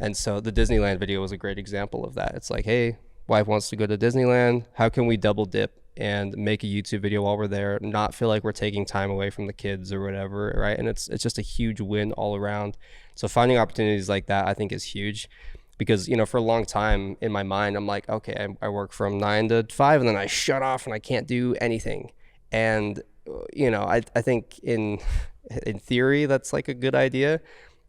And so the Disneyland video was a great example of that. It's like, hey, wife wants to go to Disneyland. How can we double dip and make a YouTube video while we're there, not feel like we're taking time away from the kids or whatever, right? And it's just a huge win all around. So finding opportunities like that, I think, is huge. Because, for a long time in my mind, I'm like, okay, I work from 9 to 5, and then I shut off and I can't do anything. And, I think in theory, that's like a good idea.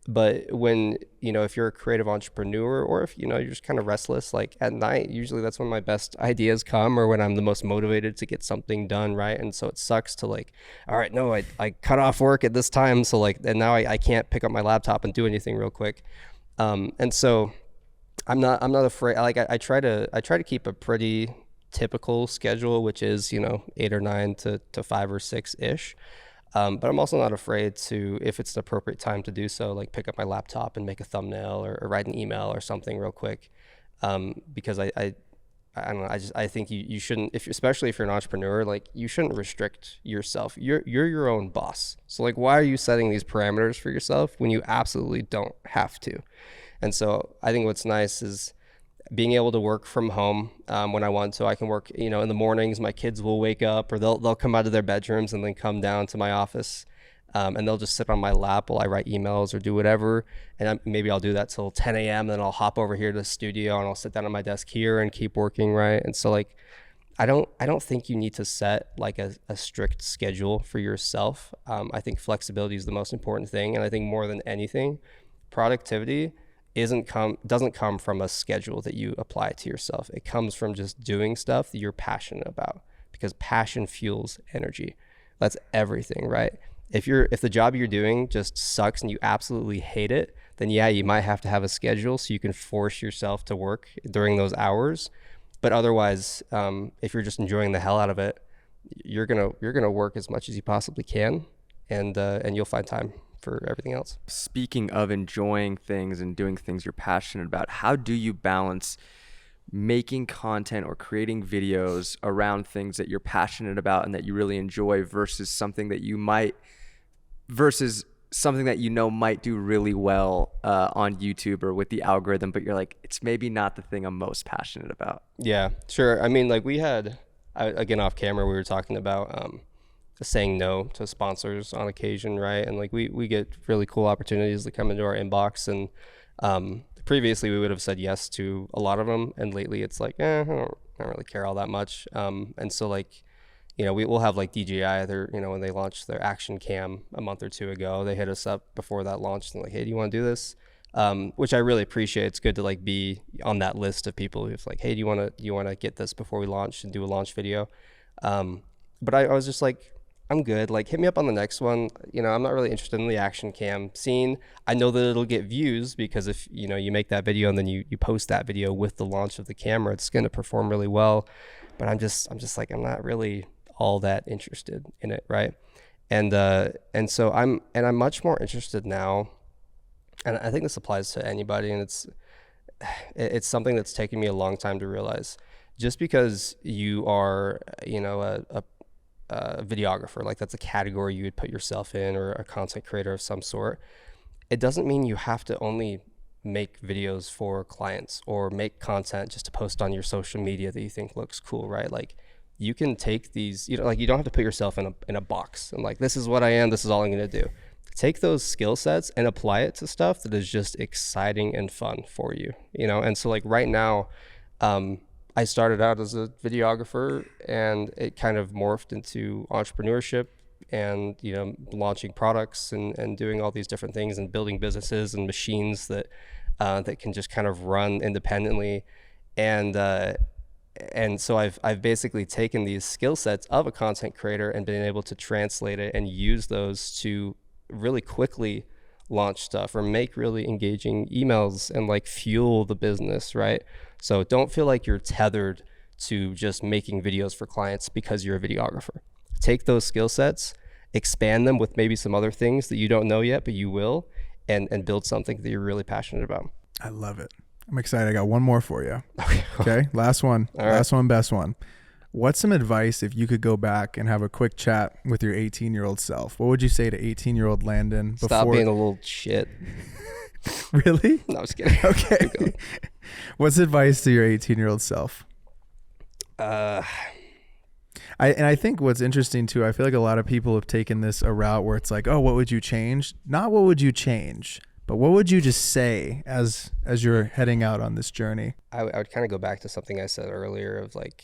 But when, if you're a creative entrepreneur, or if, you're just kind of restless, like at night, usually that's when my best ideas come, or when I'm the most motivated to get something done, right? And so it sucks to like, all right, no, I cut off work at this time. So like, and now I can't pick up my laptop and do anything real quick. And so I'm not afraid. Like I try to keep a pretty typical schedule, which is, 8 or 9 to 5 or 6-ish. But I'm also not afraid to, if it's the appropriate time to do so, like pick up my laptop and make a thumbnail or write an email or something real quick. Because I don't know. I think you shouldn't, especially if you're an entrepreneur, like you shouldn't restrict yourself. You're your own boss. So like, why are you setting these parameters for yourself when you absolutely don't have to? And so I think what's nice is being able to work from home when I want to. I can work, in the mornings. My kids will wake up, or they'll come out of their bedrooms and then come down to my office. And they'll just sit on my lap while I write emails or do whatever. And maybe I'll do that till 10 a.m. Then I'll hop over here to the studio and I'll sit down at my desk here and keep working, right? And so like, I don't think you need to set like a strict schedule for yourself. I think flexibility is the most important thing. And I think more than anything, productivity doesn't come from a schedule that you apply to yourself. It comes from just doing stuff that you're passionate about, because passion fuels energy. That's everything, right? If the job you're doing just sucks and you absolutely hate it, then yeah, you might have to have a schedule so you can force yourself to work during those hours. But otherwise, if you're just enjoying the hell out of it, you're gonna work as much as you possibly can, and you'll find time for everything else. Speaking of enjoying things and doing things you're passionate about, how do you balance making content or creating videos around things that you're passionate about and that you really enjoy versus something that you might do really well on YouTube or with the algorithm, but you're like, it's maybe not the thing I'm most passionate about? Yeah, sure. I mean, like we had, again, off camera, we were talking about saying no to sponsors on occasion, right? And like we get really cool opportunities that come into our inbox, and previously we would have said yes to a lot of them, and lately it's like, I don't really care all that much. And so like, we'll have like DJI, when they launched their action cam a month or two ago, they hit us up before that launched and like, hey, do you want to do this? Which I really appreciate. It's good to like be on that list of people who's like, hey, do you want to get this before we launch and do a launch video? But I was just like, I'm good. Like, hit me up on the next one. I'm not really interested in the action cam scene. I know that it'll get views because if, you make that video and then you post that video with the launch of the camera, it's going to perform really well. But I'm just like, I'm not really all that interested in it. Right. And so I'm much more interested now. And I think this applies to anybody. And it's something that's taken me a long time to realize. Just because you are, a videographer, like that's a category you would put yourself in, or a content creator of some sort, it doesn't mean you have to only make videos for clients or make content just to post on your social media that you think looks cool, right? Like you can take these, like you don't have to put yourself in a box and like, this is what I am, this is all I'm going to do. Take those skill sets and apply it to stuff that is just exciting and fun for you, And so like right now, I started out as a videographer, and it kind of morphed into entrepreneurship and, launching products and doing all these different things and building businesses and machines that can just kind of run independently. And so I've basically taken these skill sets of a content creator and been able to translate it and use those to really quickly launch stuff or make really engaging emails and like fuel the business, right? So don't feel like you're tethered to just making videos for clients because you're a videographer. Take those skill sets, expand them with maybe some other things that you don't know yet, but you will, and build something that you're really passionate about. I love it. I'm excited. I got one more for you. Okay. Last one. All right. Last one, best one. What's some advice if you could go back and have a quick chat with your 18-year-old self? What would you say to 18-year-old Landon before? Stop being a little shit. Really? No, I was kidding. Okay. What's advice to your 18-year-old self? I think what's interesting too, I feel like a lot of people have taken this a route where it's like, oh, what would you change? Not what would you change, but what would you just say as you're heading out on this journey? I would kind of go back to something I said earlier of like,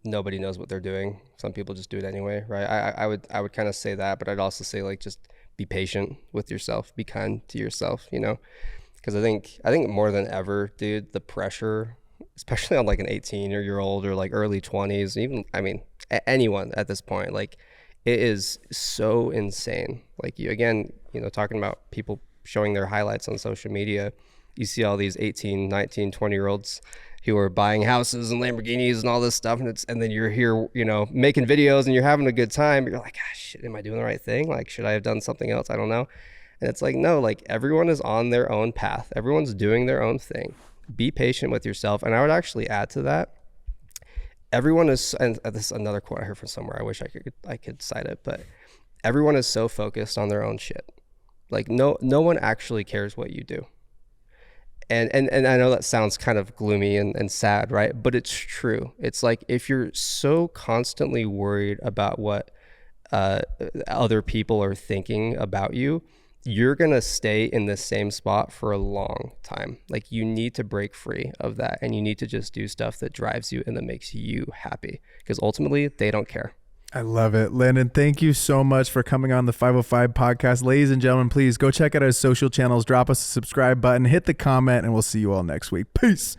nobody knows what they're doing. Some people just do it anyway, right? I would kind of say that, but I'd also say like just be patient with yourself, be kind to yourself, because I think more than ever, dude, the pressure, especially on like an 18-year-old or like early 20s, even anyone at this point, like it is so insane. Like you, again, talking about people showing their highlights on social media, you see all these 18, 19, 20-year-olds who are buying houses and Lamborghinis and all this stuff. And then you're here, making videos and you're having a good time. You're like, ah, shit, am I doing the right thing? Like, should I have done something else? I don't know. And it's like, no, like everyone is on their own path. Everyone's doing their own thing. be patient with yourself. And I would actually add to that, everyone is, and this is another quote I heard from somewhere, I wish I could cite it, but everyone is so focused on their own shit. Like no one actually cares what you do. And I know that sounds kind of gloomy and sad, right? But it's true. It's like, if you're so constantly worried about what other people are thinking about you, you're going to stay in the same spot for a long time. Like, you need to break free of that, and you need to just do stuff that drives you and that makes you happy, because ultimately they don't care. I love it. Landon, thank you so much for coming on the 505 podcast. Ladies and gentlemen, please go check out our social channels, drop us a subscribe button, hit the comment, and we'll see you all next week. Peace.